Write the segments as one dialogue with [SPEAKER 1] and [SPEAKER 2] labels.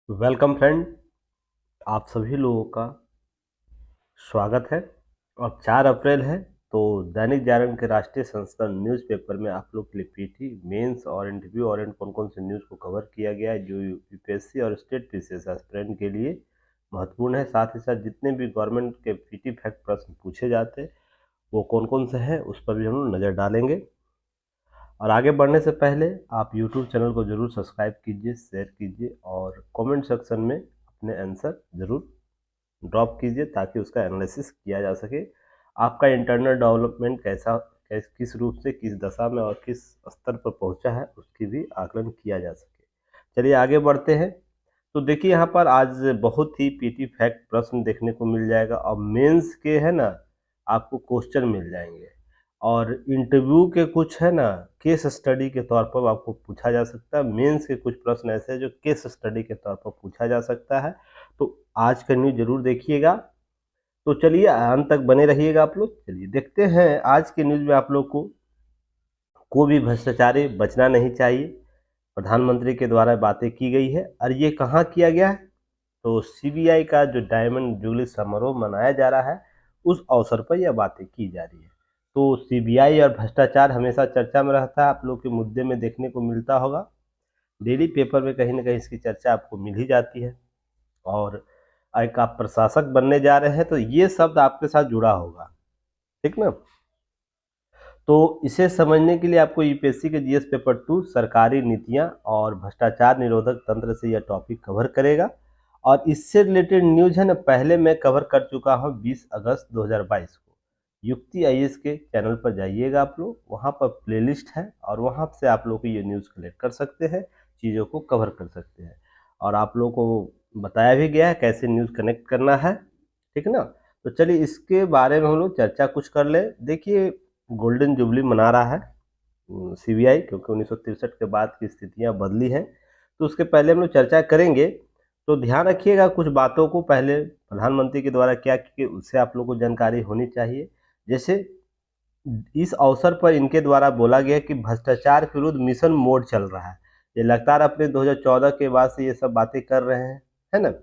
[SPEAKER 1] Welcome friend, आप सभी लोगों का स्वागत है। और 4 अप्रैल है तो दैनिक जागरण के राष्ट्रीय संस्करण न्यूज़पेपर में आप लोग के लिए पीटी मेंस और इंटरव्यू और कौन कौन से न्यूज़ को कवर किया गया है जो यूपीएससी और स्टेट पीसीएस एस्पिरेंट के लिए महत्वपूर्ण है। साथ ही साथ जितने भी गवर्नमेंट के पीटी फैक्ट प्रश्न पूछे जाते हैं वो कौन कौन से हैं उस पर भी हम लोग नज़र डालेंगे। और आगे बढ़ने से पहले आप यूट्यूब चैनल को ज़रूर सब्सक्राइब कीजिए, शेयर कीजिए और कमेंट सेक्शन में अपने आंसर ज़रूर ड्रॉप कीजिए ताकि उसका एनालिसिस किया जा सके। आपका इंटरनल डेवलपमेंट किस रूप से किस दशा में और किस स्तर पर पहुंचा है उसकी भी आकलन किया जा सके। चलिए आगे बढ़ते हैं। तो देखिए यहाँ पर आज बहुत ही पीटी फैक्ट प्रश्न देखने को मिल जाएगा और मेंस के है ना आपको क्वेश्चन मिल जाएंगे और इंटरव्यू के कुछ है ना केस स्टडी के तौर पर आपको पूछा जा सकता है। मेंस के कुछ प्रश्न ऐसे हैं जो केस स्टडी के तौर पर पूछा जा सकता है। तो आज का न्यूज़ जरूर देखिएगा। तो चलिए अंत तक बने रहिएगा आप लोग। चलिए देखते हैं आज के न्यूज़ में आप लोग को भी भ्रष्टाचारी बचना नहीं चाहिए। प्रधानमंत्री के द्वारा बातें की गई है और ये कहाँ किया गया है तो सीबीआई का जो डायमंड जुबली समारोह मनाया जा रहा है उस अवसर पर यह बातें की जा रही है। तो सीबीआई और भ्रष्टाचार हमेशा चर्चा में रहता है, आप लोग के मुद्दे में देखने को मिलता होगा। डेली पेपर में कहीं ना कहीं इसकी चर्चा आपको मिल ही जाती है। और एक आप प्रशासक बनने जा रहे हैं तो ये शब्द आपके साथ जुड़ा होगा, ठीक ना। तो इसे समझने के लिए आपको यूपीएससी के जीएस पेपर 2 सरकारी नीतियां और भ्रष्टाचार निरोधक तंत्र से यह टॉपिक कवर करेगा। और इससे रिलेटेड न्यूज है ना पहले मैं कवर कर चुका हूं 20 अगस्त 2022 को। युक्ति आईएएस के चैनल पर जाइएगा आप लोग, वहां पर प्लेलिस्ट है और वहां से आप लोग ये न्यूज़ कलेक्ट कर सकते हैं, चीज़ों को कवर कर सकते हैं। और आप लोगों को बताया भी गया है कैसे न्यूज़ कनेक्ट करना है, ठीक ना। तो चलिए इसके बारे में हम लोग चर्चा कुछ कर ले। देखिए गोल्डन जुबली मना रहा है सीबीआई, क्योंकि 1963 के बाद की स्थितियां बदली हैं। तो उसके पहले हम लोग चर्चा करेंगे। तो ध्यान रखिएगा कुछ बातों को, पहले प्रधानमंत्री के द्वारा क्या कि उससे आप लोगों को जानकारी होनी चाहिए। जैसे इस अवसर पर इनके द्वारा बोला गया कि भ्रष्टाचार के विरुद्ध मिशन मोड चल रहा है। ये लगातार अपने 2014 के बाद से ये सब बातें कर रहे हैं, है ना।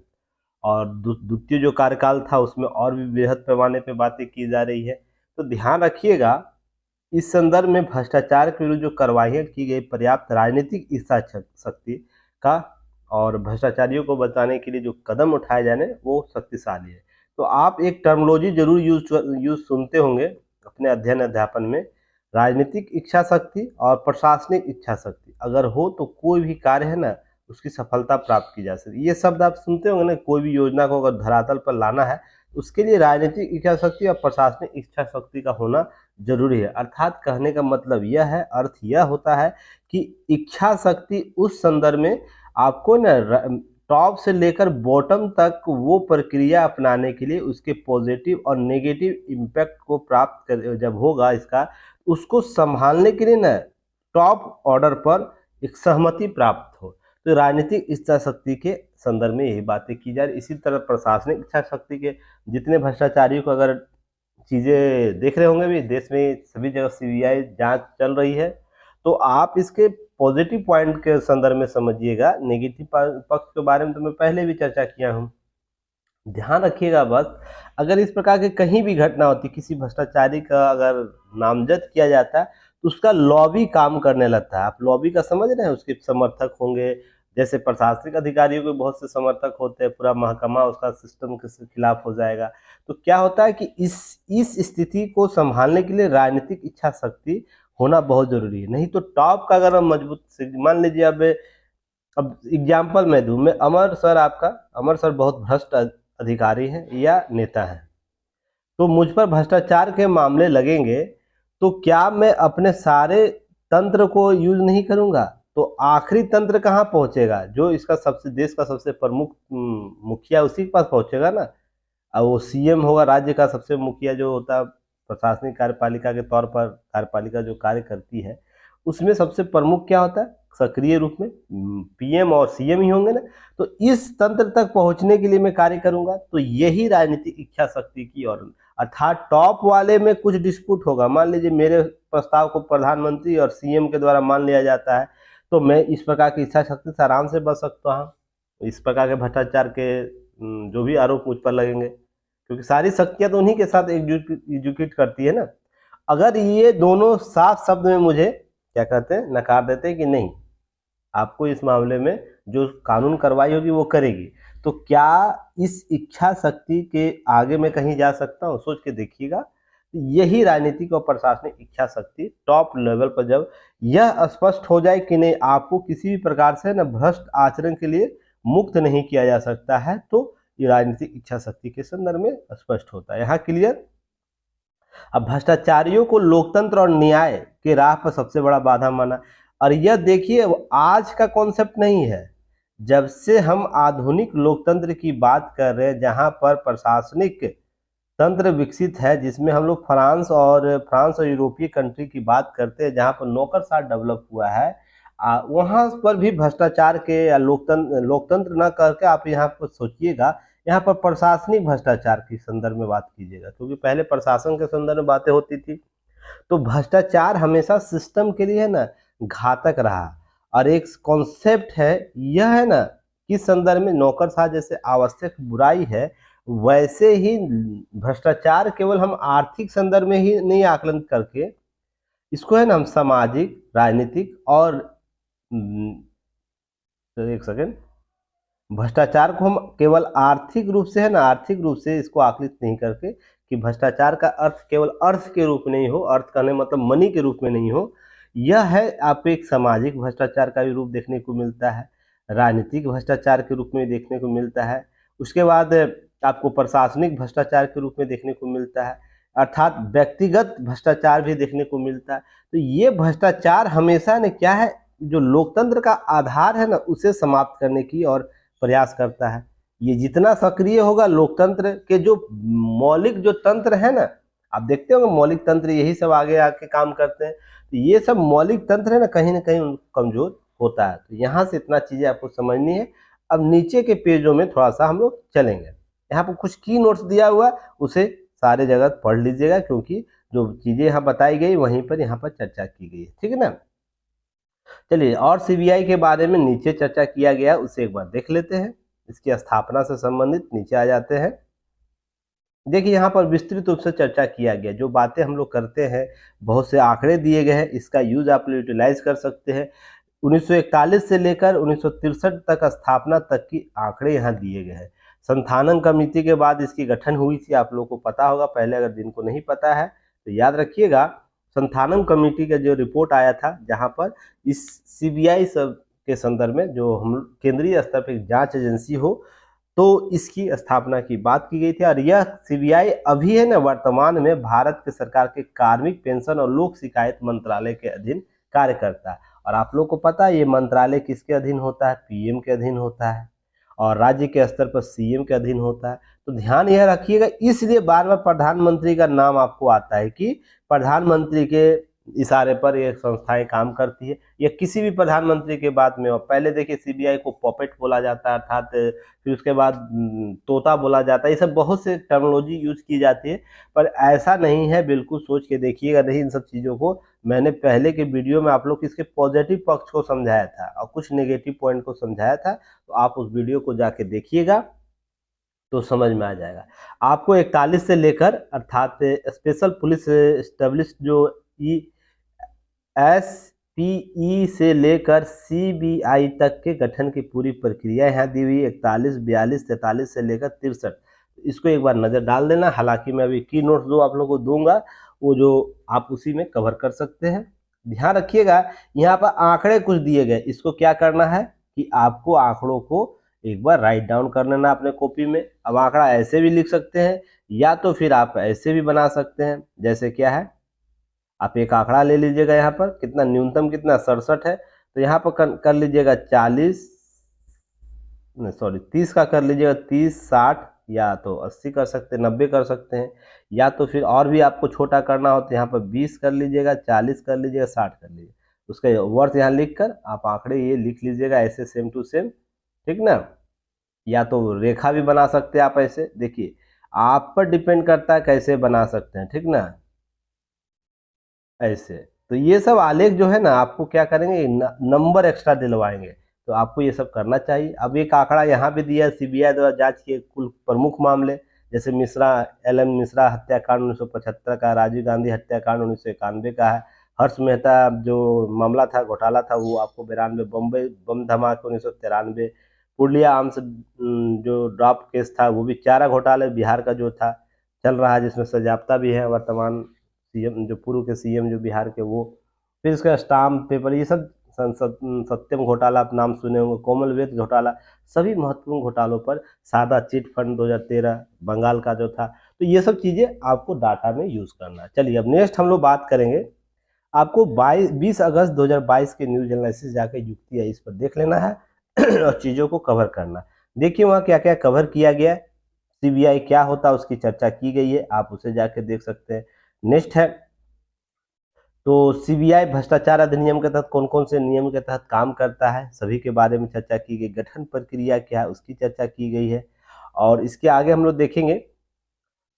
[SPEAKER 1] और द्वितीय जो कार्यकाल था उसमें और भी बृहद पैमाने पे बातें की जा रही है। तो ध्यान रखिएगा इस संदर्भ में भ्रष्टाचार के विरुद्ध जो कार्रवाइयाँ की गई पर्याप्त राजनीतिक इच्छा शक्ति का और भ्रष्टाचारियों को बचाने के लिए जो कदम उठाए जाने वो शक्तिशाली है। तो आप एक टर्मोलॉजी जरूर यूज सुनते होंगे अपने अध्ययन अध्यापन में, राजनीतिक इच्छा शक्ति और प्रशासनिक इच्छा शक्ति अगर हो तो कोई भी कार्य है ना उसकी सफलता प्राप्त की जा सकती। ये शब्द आप सुनते होंगे ना, कोई भी योजना को अगर धरातल पर लाना है उसके लिए राजनीतिक इच्छा शक्ति और प्रशासनिक इच्छा शक्ति का होना जरूरी है। अर्थात कहने का मतलब यह है, अर्थ यह होता है कि इच्छा शक्ति उस संदर्भ में आपको ना टॉप से लेकर बॉटम तक वो प्रक्रिया अपनाने के लिए उसके पॉजिटिव और नेगेटिव इम्पैक्ट को प्राप्त कर जब होगा इसका उसको संभालने के लिए ना टॉप ऑर्डर पर एक सहमति प्राप्त हो। तो राजनीतिक इच्छा शक्ति के संदर्भ में यही बातें की जा रही। इसी तरह प्रशासनिक इच्छा शक्ति के जितने भ्रष्टाचारियों को अगर चीज़ें देख रहे होंगे भी, देश में सभी जगह सीबीआई जांच चल रही है। तो आप इसके पॉजिटिव पॉइंट के संदर्भ में समझिएगा, नेगेटिव पक्ष के बारे में तो मैं पहले भी चर्चा किया हूँ। ध्यान रखिएगा बस, अगर इस प्रकार की कहीं भी घटना होती, किसी भ्रष्टाचारी का अगर नामजद किया जाता है तो उसका लॉबी काम करने लगता है। आप लॉबी का समझ रहे हैं, उसके समर्थक होंगे, जैसे प्रशासनिक अधिकारियों के बहुत से समर्थक होते हैं, पूरा महकमा उसका सिस्टम के खिलाफ हो जाएगा। तो क्या होता है कि इस स्थिति को संभालने के लिए राजनीतिक इच्छा शक्ति होना बहुत जरूरी है। नहीं तो टॉप का अगर हम मजबूत, मान लीजिए अब एग्जाम्पल मैं दूं, मैं अमर सर बहुत भ्रष्ट अधिकारी हैं या नेता हैं, तो मुझ पर भ्रष्टाचार के मामले लगेंगे तो क्या मैं अपने सारे तंत्र को यूज नहीं करूंगा? तो आखिरी तंत्र कहाँ पहुंचेगा? जो इसका सबसे देश का सबसे प्रमुख मुखिया उसी के पास पहुंचेगा ना। अब वो सीएम होगा, राज्य का सबसे मुखिया जो होता है प्रशासनिक कार्यपालिका के तौर पर, कार्यपालिका जो कार्य करती है उसमें सबसे प्रमुख क्या होता है सक्रिय रूप में पीएम और सीएम ही होंगे ना। तो इस तंत्र तक पहुंचने के लिए मैं कार्य करूंगा। तो यही राजनीतिक इच्छा शक्ति की और अर्थात टॉप वाले में कुछ डिस्प्यूट होगा, मान लीजिए मेरे प्रस्ताव को प्रधानमंत्री और सीएम के द्वारा मान लिया जाता है तो मैं इस प्रकार की इच्छा शक्ति से आराम से बच सकता हूँ। इस प्रकार के भ्रष्टाचार के जो भी आरोप मुझ पर लगेंगे, क्योंकि सारी शक्तियां तो उन्हीं के साथ एग्जीक्यूट करती है ना। अगर ये दोनों साफ शब्द में मुझे क्या कहते हैं, नकार देते हैं कि नहीं, आपको इस मामले में जो कानून कार्रवाई होगी वो करेगी, तो क्या इस इच्छा शक्ति के आगे मैं कहीं जा सकता हूँ? सोच के देखिएगा। यही राजनीतिक और प्रशासनिक इच्छा शक्ति टॉप लेवल पर जब यह स्पष्ट हो जाए कि नहीं, आपको किसी भी प्रकार से न भ्रष्ट आचरण के लिए मुक्त नहीं किया जा सकता है, तो ये राजनीतिक इच्छा शक्ति के संदर्भ में स्पष्ट होता है। यहाँ क्लियर। अब भ्रष्टाचारियों को लोकतंत्र और न्याय के राह पर सबसे बड़ा बाधा माना, और यह देखिए आज का कॉन्सेप्ट नहीं है। जब से हम आधुनिक लोकतंत्र की बात कर रहे हैं, जहां पर प्रशासनिक तंत्र विकसित है, जिसमें हम लोग फ्रांस और यूरोपीय कंट्री की बात करते हैं, जहां पर नौकरशाह डेवलप हुआ है, वहां पर भी भ्रष्टाचार के या लोकतंत्र न करके आप यहाँ पर सोचिएगा, यहाँ पर प्रशासनिक भ्रष्टाचार के संदर्भ में बात कीजिएगा, क्योंकि पहले प्रशासन के संदर्भ में बातें होती थी। तो भ्रष्टाचार हमेशा सिस्टम के लिए है ना घातक रहा, और एक कॉन्सेप्ट है यह है ना, किस संदर्भ में नौकरशाह जैसे आवश्यक बुराई है, वैसे ही भ्रष्टाचार केवल हम आर्थिक संदर्भ में ही नहीं आकलन करके इसको है ना हम सामाजिक, राजनीतिक और एक सेकेंड, भ्रष्टाचार को हम केवल आर्थिक रूप से है ना, आर्थिक रूप से इसको आकलित नहीं करके कि भ्रष्टाचार का अर्थ केवल अर्थ के रूप में नहीं हो, अर्थ करने मतलब मनी के रूप में नहीं हो, यह है आपको एक सामाजिक भ्रष्टाचार का भी रूप देखने को मिलता है, राजनीतिक भ्रष्टाचार के रूप में देखने को मिलता है, उसके बाद आपको प्रशासनिक भ्रष्टाचार के रूप में देखने को मिलता है, अर्थात व्यक्तिगत भ्रष्टाचार भी देखने को मिलता है। तो ये भ्रष्टाचार हमेशा ने क्या है, जो लोकतंत्र का आधार है ना उसे समाप्त करने की और प्रयास करता है। ये जितना सक्रिय होगा लोकतंत्र के जो मौलिक जो तंत्र है ना, आप देखते होंगे मौलिक तंत्र यही सब आगे आके काम करते हैं, तो ये सब मौलिक तंत्र है ना कहीं कमजोर होता है। तो यहाँ से इतना चीजें आपको समझनी है। अब नीचे के पेजों में थोड़ा सा हम लोग चलेंगे, यहाँ पर कुछ की नोट्स दिया हुआ उसे सारे जगह पढ़ लीजिएगा, क्योंकि जो चीजें यहाँ बताई गई वहीं पर यहाँ पर चर्चा की गई है, ठीक है ना। चलिए, और सीबीआई के बारे में नीचे चर्चा किया गया उसे एक बार देख लेते हैं। इसकी स्थापना से संबंधित नीचे आ जाते हैं। देखिए यहाँ पर विस्तृत रूप से चर्चा किया गया, जो बातें हम लोग करते हैं, बहुत से आंकड़े दिए गए हैं, इसका यूज आप यूटिलाइज कर सकते हैं। 1941 से लेकर 1963 तक स्थापना तक की आंकड़े यहाँ दिए गए हैं। संथानन कमेटी के बाद इसकी गठन हुई थी, आप लोगों को पता होगा, पहले अगर जिनको नहीं पता है तो याद रखिएगा। संथानम कमेटी का जो रिपोर्ट आया था, जहां पर इस सीबीआई सब के संदर्भ में जो हम केंद्रीय स्तर पर जांच एजेंसी हो, तो इसकी स्थापना की बात की गई थी। और यह सीबीआई अभी है ना वर्तमान में भारत के सरकार के कार्मिक, पेंशन और लोक शिकायत मंत्रालय के अधीन कार्य करता है। और आप लोग को पता है ये मंत्रालय किसके अधीन होता है? पीएम के अधीन होता है, और राज्य के स्तर पर सीएम के अधीन होता है। तो ध्यान यह रखिएगा, इसलिए बार बार प्रधानमंत्री का नाम आपको आता है कि प्रधानमंत्री के इशारे पर ये संस्थाएं काम करती है, या किसी भी प्रधानमंत्री के बाद में। और पहले देखिए सीबीआई को पॉपेट बोला जाता है, अर्थात फिर उसके बाद तोता बोला जाता है, ये सब बहुत से टर्मिनोलॉजी यूज की जाती है, पर ऐसा नहीं है, बिल्कुल सोच के देखिएगा। नहीं, इन सब चीज़ों को मैंने पहले के वीडियो में आप लोग इसके पॉजिटिव पक्ष को समझाया था और कुछ नेगेटिव पॉइंट को समझाया था, तो आप उस वीडियो को जाके देखिएगा तो समझ में आ जाएगा आपको। 41 से लेकर अर्थात स्पेशल पुलिस एस्टेब्लिश जो एसपीई से लेकर सीबीआई तक के गठन की पूरी प्रक्रिया यहाँ दी हुई 41, 42, 43 से लेकर 63। इसको एक बार नज़र डाल देना। हालांकि मैं अभी की नोट्स जो आप लोगों को दूंगा वो जो आप उसी में कवर कर सकते हैं। ध्यान रखिएगा, यहाँ पर आंकड़े कुछ दिए गए, इसको क्या करना है कि आपको आंकड़ों को एक बार राइट डाउन कर लेना अपने कॉपी में। अब आंकड़ा ऐसे भी लिख सकते हैं, या तो फिर आप ऐसे भी बना सकते हैं, जैसे क्या है, आप एक आंकड़ा ले लीजिएगा, यहाँ पर कितना न्यूनतम कितना 67 है, तो यहाँ पर कर लीजिएगा 30 का कर लीजिएगा, 30, 60 या तो 80 कर सकते हैं, 90 कर सकते हैं, या तो फिर और भी आपको छोटा करना हो तो यहाँ पर 20 कर लीजिएगा, 40 कर लीजिएगा, 60 कर लीजिएगा। उसका वर्थ यहाँ लिख कर आप आंकड़े ये लिख लीजिएगा ऐसे सेम टू सेम, ठीक ना। या तो रेखा भी बना सकते हैं आप ऐसे, देखिए आप पर डिपेंड करता है कैसे बना सकते हैं, ठीक ना, ऐसे। तो ये सब आलेख जो है ना आपको क्या करेंगे, नंबर एक्स्ट्रा दिलवाएंगे, तो आपको ये सब करना चाहिए। अब एक आंकड़ा यहाँ भी दिया, सीबीआई द्वारा जांच किए कुल प्रमुख मामले, जैसे मिश्रा, एल एन मिश्रा हत्याकांड 1975 का, राजीव गांधी हत्याकांड 1991 का है, हर्ष मेहता जो मामला था, घोटाला था, वो आपको 92, बम्बई बम धमाके 1993, पूर्णिया आर्म्स जो ड्रॉप केस था वो भी, चारा घोटाले बिहार का जो था चल रहा है, जिसमें सजाप्ता भी है वर्तमान सीएम, जो पूर्व के सीएम जो बिहार के, वो, फिर इसका स्टाम्प पेपर, ये सब सत्यम घोटाला आप नाम सुने होंगे, कॉमनवेल्थ घोटाला, सभी महत्वपूर्ण घोटालों पर, सादा चिट फंड 2013 बंगाल का जो था, तो ये सब चीजें आपको डाटा में यूज करना है। चलिए अब नेक्स्ट हम लोग बात करेंगे, आपको 20 अगस्त 2022 के न्यूज एनालिसिस जाकर युक्ति है इस पर देख लेना है और चीजों को कवर करना। देखिए वहाँ क्या क्या कवर किया गया है, सीबीआई क्या होता है उसकी चर्चा की गई है, आप उसे जाके देख सकते हैं। नेक्स्ट है, तो सीबीआई भ्रष्टाचार अधिनियम के तहत कौन कौन से नियम के तहत काम करता है, सभी के बारे में चर्चा की गई। गठन प्रक्रिया क्या है उसकी चर्चा की गई है। और इसके आगे हम लोग देखेंगे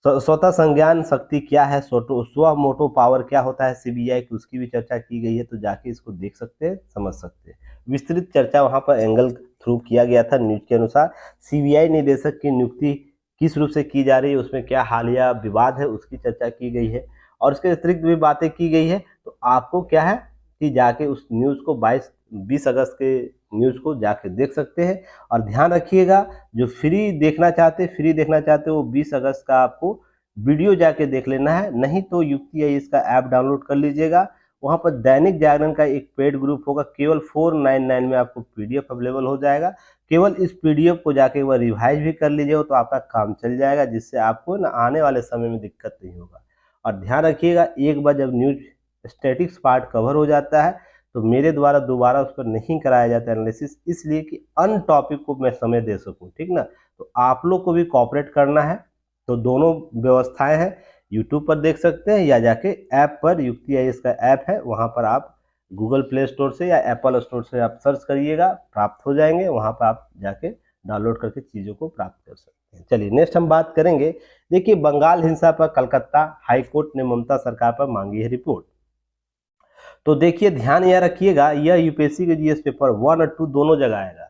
[SPEAKER 1] स्वतः संज्ञान शक्ति क्या है, स्व मोटो पावर क्या होता है सीबीआई की, उसकी भी चर्चा की गई है, तो जाके इसको देख सकते हैं, समझ सकते हैं। विस्तृत चर्चा वहां पर एंगल थ्रू किया गया था न्यूज के अनुसार। सीबीआई निदेशक की नियुक्ति किस रूप से की जा रही है, उसमें क्या हालिया विवाद है, उसकी चर्चा की गई है। और इसके अतिरिक्त भी बातें की गई है। तो आपको क्या है कि जाके उस न्यूज को 20 अगस्त के न्यूज को जाके देख सकते हैं। और ध्यान रखिएगा, जो फ्री देखना चाहते वो 20 अगस्त का आपको वीडियो जाके देख लेना है, नहीं तो युक्ति है इसका ऐप डाउनलोड कर लीजिएगा। वहां पर दैनिक जागरण का एक पेड ग्रुप होगा, केवल 499 में आपको पीडीएफ अवेलेबल हो जाएगा। केवल इस पीडीएफ को जाके एक बार रिवाइज भी कर लीजिएगा तो आपका काम चल जाएगा, जिससे आपको ना आने वाले समय में दिक्कत नहीं होगा। और ध्यान रखिएगा, एक बार जब न्यूज स्टैटिक्स पार्ट कवर हो जाता है तो मेरे द्वारा दोबारा उस पर नहीं कराया जाता एनालिसिस, इसलिए कि अन्य टॉपिक को मैं समय दे सकूं, ठीक ना। तो आप लोग को भी कॉपरेट करना है। तो दोनों व्यवस्थाएं हैं, यूट्यूब पर देख सकते हैं या जाके ऐप पर, युक्ति आई इसका ऐप है, वहां पर आप गूगल प्ले स्टोर से या एप्पल स्टोर से आप सर्च करिएगा, प्राप्त हो जाएंगे, वहां पर आप जाके डाउनलोड करके चीज़ों को प्राप्त कर सकते हैं। चलिए नेक्स्ट हम बात करेंगे। देखिए बंगाल हिंसा पर कलकत्ता हाई कोर्ट ने ममता सरकार पर मांगी है रिपोर्ट। तो देखिए ध्यान यह रखिएगा, यह यूपीएससी के जीएस पेपर 1 और 2 दोनों जगह आएगा।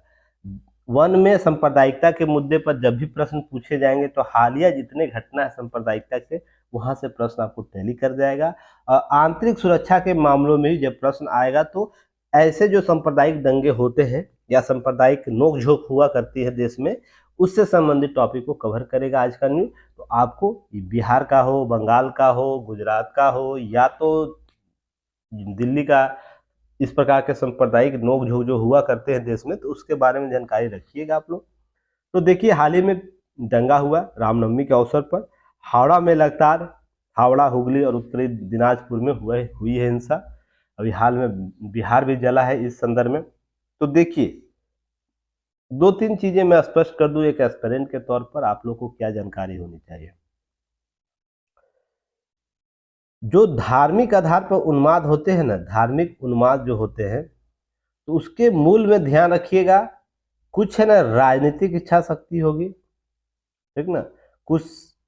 [SPEAKER 1] 1 में सांप्रदायिकता के मुद्दे पर जब भी प्रश्न पूछे जाएंगे तो हालिया जितने घटना है सांप्रदायिकता के, वहां से प्रश्न आपको टैली कर जाएगा। आंतरिक सुरक्षा के मामलों में जब प्रश्न आएगा तो ऐसे जो सांप्रदायिक दंगे होते हैं या सांप्रदायिक नोकझोंक हुआ करती है देश में, उससे संबंधित टॉपिक को कवर करेगा आज का न्यूज। तो आपको बिहार का हो, बंगाल का हो, गुजरात का हो, या तो दिल्ली का, इस प्रकार के सांप्रदायिक नोकझोंक जो हुआ करते हैं देश में, तो उसके बारे में जानकारी रखिएगा आप लोग। तो देखिए हाल ही में दंगा हुआ रामनवमी के अवसर पर, हावड़ा में लगातार, हावड़ा, हुगली और उत्तरी दिनाजपुर में हुई है हिंसा। अभी हाल में बिहार भी जला है इस संदर्भ में। तो देखिए 2-3 चीजें मैं स्पष्ट कर दूं एक एस्पिरेंट के तौर पर, आप लोग को क्या जानकारी होनी चाहिए। जो धार्मिक आधार पर उन्माद होते हैं ना, धार्मिक उन्माद जो होते हैं, तो उसके मूल में ध्यान रखिएगा, कुछ है ना राजनीतिक इच्छा शक्ति होगी, ठीक ना, कुछ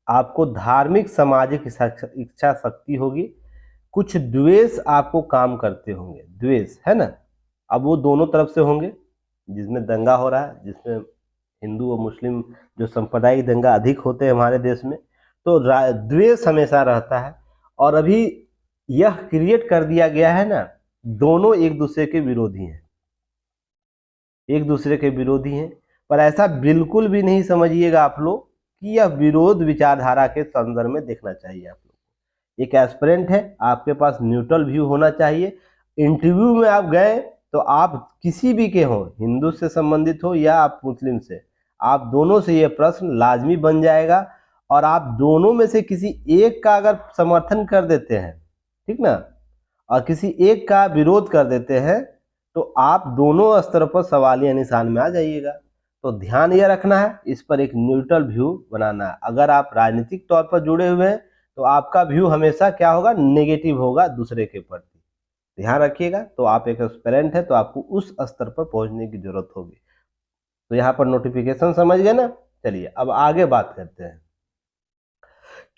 [SPEAKER 1] आपको धार्मिक सामाजिक इच्छा शक्ति होगी, कुछ द्वेष आपको काम करते होंगे, द्वेष है ना। अब वो दोनों तरफ से होंगे, जिसमें दंगा हो रहा है, जिसमें हिंदू और मुस्लिम जो सांप्रदायिक दंगा अधिक होते हैं हमारे देश में, तो द्वेष हमेशा रहता है। और अभी यह क्रिएट कर दिया गया है ना, दोनों एक दूसरे के विरोधी हैं, एक दूसरे के विरोधी हैं। पर ऐसा बिल्कुल भी नहीं समझिएगा आप लोग कि यह विरोध विचारधारा के संदर्भ में देखना चाहिए। आप लोग एक एस्पिरेंट है, आपके पास न्यूट्रल व्यू होना चाहिए। इंटरव्यू में आप गए तो आप किसी भी के हो, हिंदू से संबंधित हो या आप मुस्लिम से, आप दोनों से यह प्रश्न लाजमी बन जाएगा। और आप दोनों में से किसी एक का अगर समर्थन कर देते हैं, ठीक ना, और किसी एक का विरोध कर देते हैं, तो आप दोनों स्तर पर सवालिया निशान में आ जाइएगा। तो ध्यान यह रखना है, इस पर एक न्यूट्रल व्यू बनाना है। अगर आप राजनीतिक तौर पर जुड़े हुए हैं तो आपका व्यू हमेशा क्या होगा, नेगेटिव होगा दूसरे के प्रति, ध्यान रखिएगा। तो आप एक एस्पिरेंट है तो आपको उस स्तर पर पहुंचने की जरूरत होगी। तो यहाँ पर नोटिफिकेशन समझ गए ना। चलिए अब आगे बात करते हैं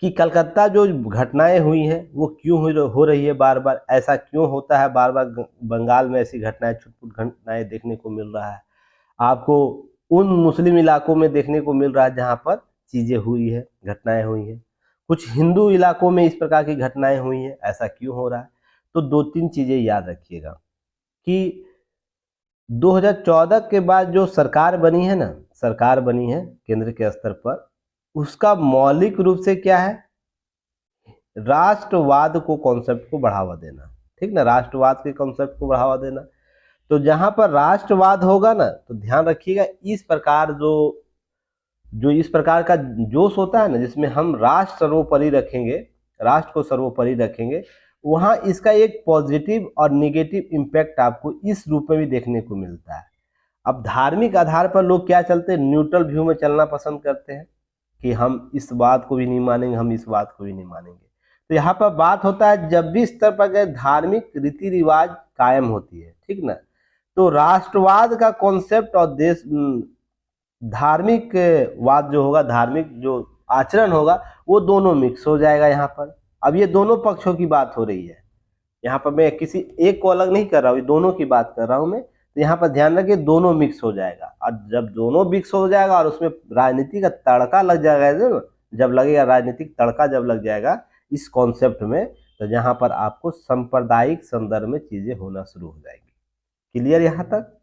[SPEAKER 1] कि कलकत्ता जो घटनाएं हुई हैं वो क्यों हो रही है बार बार, ऐसा क्यों होता है बार बार बंगाल में ऐसी घटनाएं, छुटपुट घटनाएं देखने को मिल रहा है। आपको उन मुस्लिम इलाकों में देखने को मिल रहा है जहां पर चीजें हुई है, घटनाएं हुई हैं। कुछ हिंदू इलाकों में इस प्रकार की घटनाएं हुई हैं, ऐसा क्यों हो रहा है। तो दो तीन चीजें याद रखिएगा कि 2014 के बाद जो सरकार बनी है ना, सरकार बनी है केंद्र के स्तर पर, उसका मौलिक रूप से क्या है, राष्ट्रवाद को कॉन्सेप्ट को बढ़ावा देना। ठीक ना, राष्ट्रवाद के कॉन्सेप्ट को बढ़ावा देना। तो जहां पर राष्ट्रवाद होगा ना, तो ध्यान रखिएगा इस प्रकार जो जो इस प्रकार का जोश होता है ना, जिसमें हम राष्ट्र सर्वोपरि रखेंगे, राष्ट्र को सर्वोपरि रखेंगे, वहां इसका एक पॉजिटिव और निगेटिव इम्पैक्ट आपको इस रूप में भी देखने को मिलता है। अब धार्मिक आधार पर लोग क्या चलते हैं, न्यूट्रल व्यू में चलना पसंद करते हैं कि हम इस बात को भी नहीं मानेंगे, हम इस बात को भी नहीं मानेंगे। तो यहाँ पर बात होता है जब भी स्तर पर गए धार्मिक रीति रिवाज कायम होती है, ठीक ना, तो राष्ट्रवाद का कॉन्सेप्ट और देश धार्मिक वाद जो होगा, धार्मिक जो आचरण होगा, वो दोनों मिक्स हो जाएगा यहाँ पर। अब ये दोनों पक्षों की बात हो रही है, यहाँ पर मैं किसी एक को अलग नहीं कर रहा हूँ, दोनों की बात कर रहा हूँ मैं। तो यहाँ पर ध्यान रखिए दोनों मिक्स हो जाएगा, और जब दोनों मिक्स हो जाएगा और उसमें राजनीति का तड़का लग जाएगा, जब लगेगा राजनीतिक तड़का जब लग जाएगा इस कॉन्सेप्ट में, तो यहाँ पर आपको सांप्रदायिक संदर्भ में चीजें होना शुरू हो जाएगी। क्लियर यहाँ तक।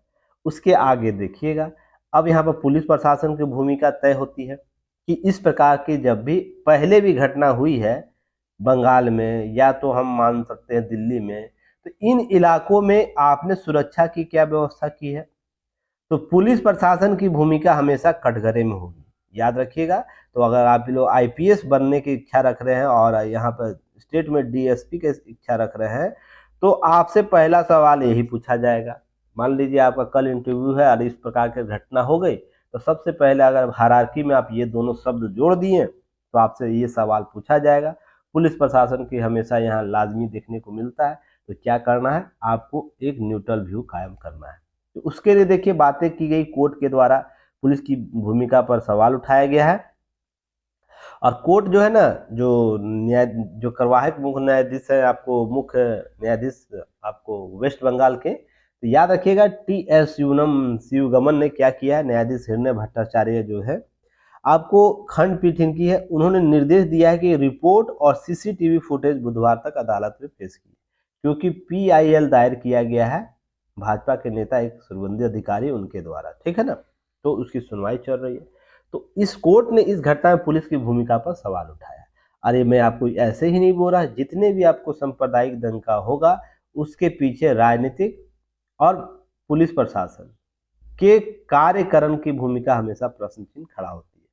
[SPEAKER 1] उसके आगे देखिएगा, अब यहाँ पर पुलिस प्रशासन की भूमिका तय होती है कि इस प्रकार की जब भी पहले भी घटना हुई है बंगाल में, या तो हम मान सकते हैं दिल्ली में, तो इन इलाकों में आपने सुरक्षा की क्या व्यवस्था की है। तो पुलिस प्रशासन की भूमिका हमेशा कटघरे में होगी, याद रखिएगा। तो अगर आप लोग आईपीएस बनने की इच्छा रख रहे हैं और यहाँ पर स्टेट में डीएसपी की इच्छा रख रहे हैं, तो आपसे पहला सवाल यही पूछा जाएगा। मान लीजिए आपका कल इंटरव्यू है और इस प्रकार की घटना हो गई, तो सबसे पहले अगर हायरार्की में आप ये दोनों शब्द जोड़ दिए तो आपसे ये सवाल पूछा जाएगा। पुलिस प्रशासन की हमेशा यहाँ लाजमी देखने को मिलता है। तो क्या करना है, आपको एक न्यूट्रल व्यू कायम करना है। तो उसके लिए देखिए बातें की गई, कोर्ट के द्वारा पुलिस की भूमिका पर सवाल उठाया गया है। और कोर्ट जो है ना, जो न्याय जो कार्यवाहक मुख्य न्यायाधीश है, आपको मुख्य न्यायाधीश आपको वेस्ट बंगाल के, तो याद रखिएगा टी.एस. शिवगमन ने क्या किया है, न्यायाधीश हिरण्य भट्टाचार्य जो है, आपको खंडपीठ इनकी है, उन्होंने निर्देश दिया है कि रिपोर्ट और सीसीटीवी फुटेज बुधवार तक अदालत में पेश की, क्योंकि पीआईएल दायर किया गया है भाजपा के नेता एक सुरबंदी अधिकारी उनके द्वारा, ठीक है ना। तो उसकी सुनवाई चल रही है। तो इस कोर्ट ने इस घटना में पुलिस की भूमिका पर सवाल उठाया। अरे मैं आपको ऐसे ही नहीं बोल रहा, जितने भी आपको सांप्रदायिक दंगा होगा उसके पीछे राजनीतिक और पुलिस प्रशासन के कार्यकरण की भूमिका हमेशा प्रश्न चिन्ह खड़ा होती है।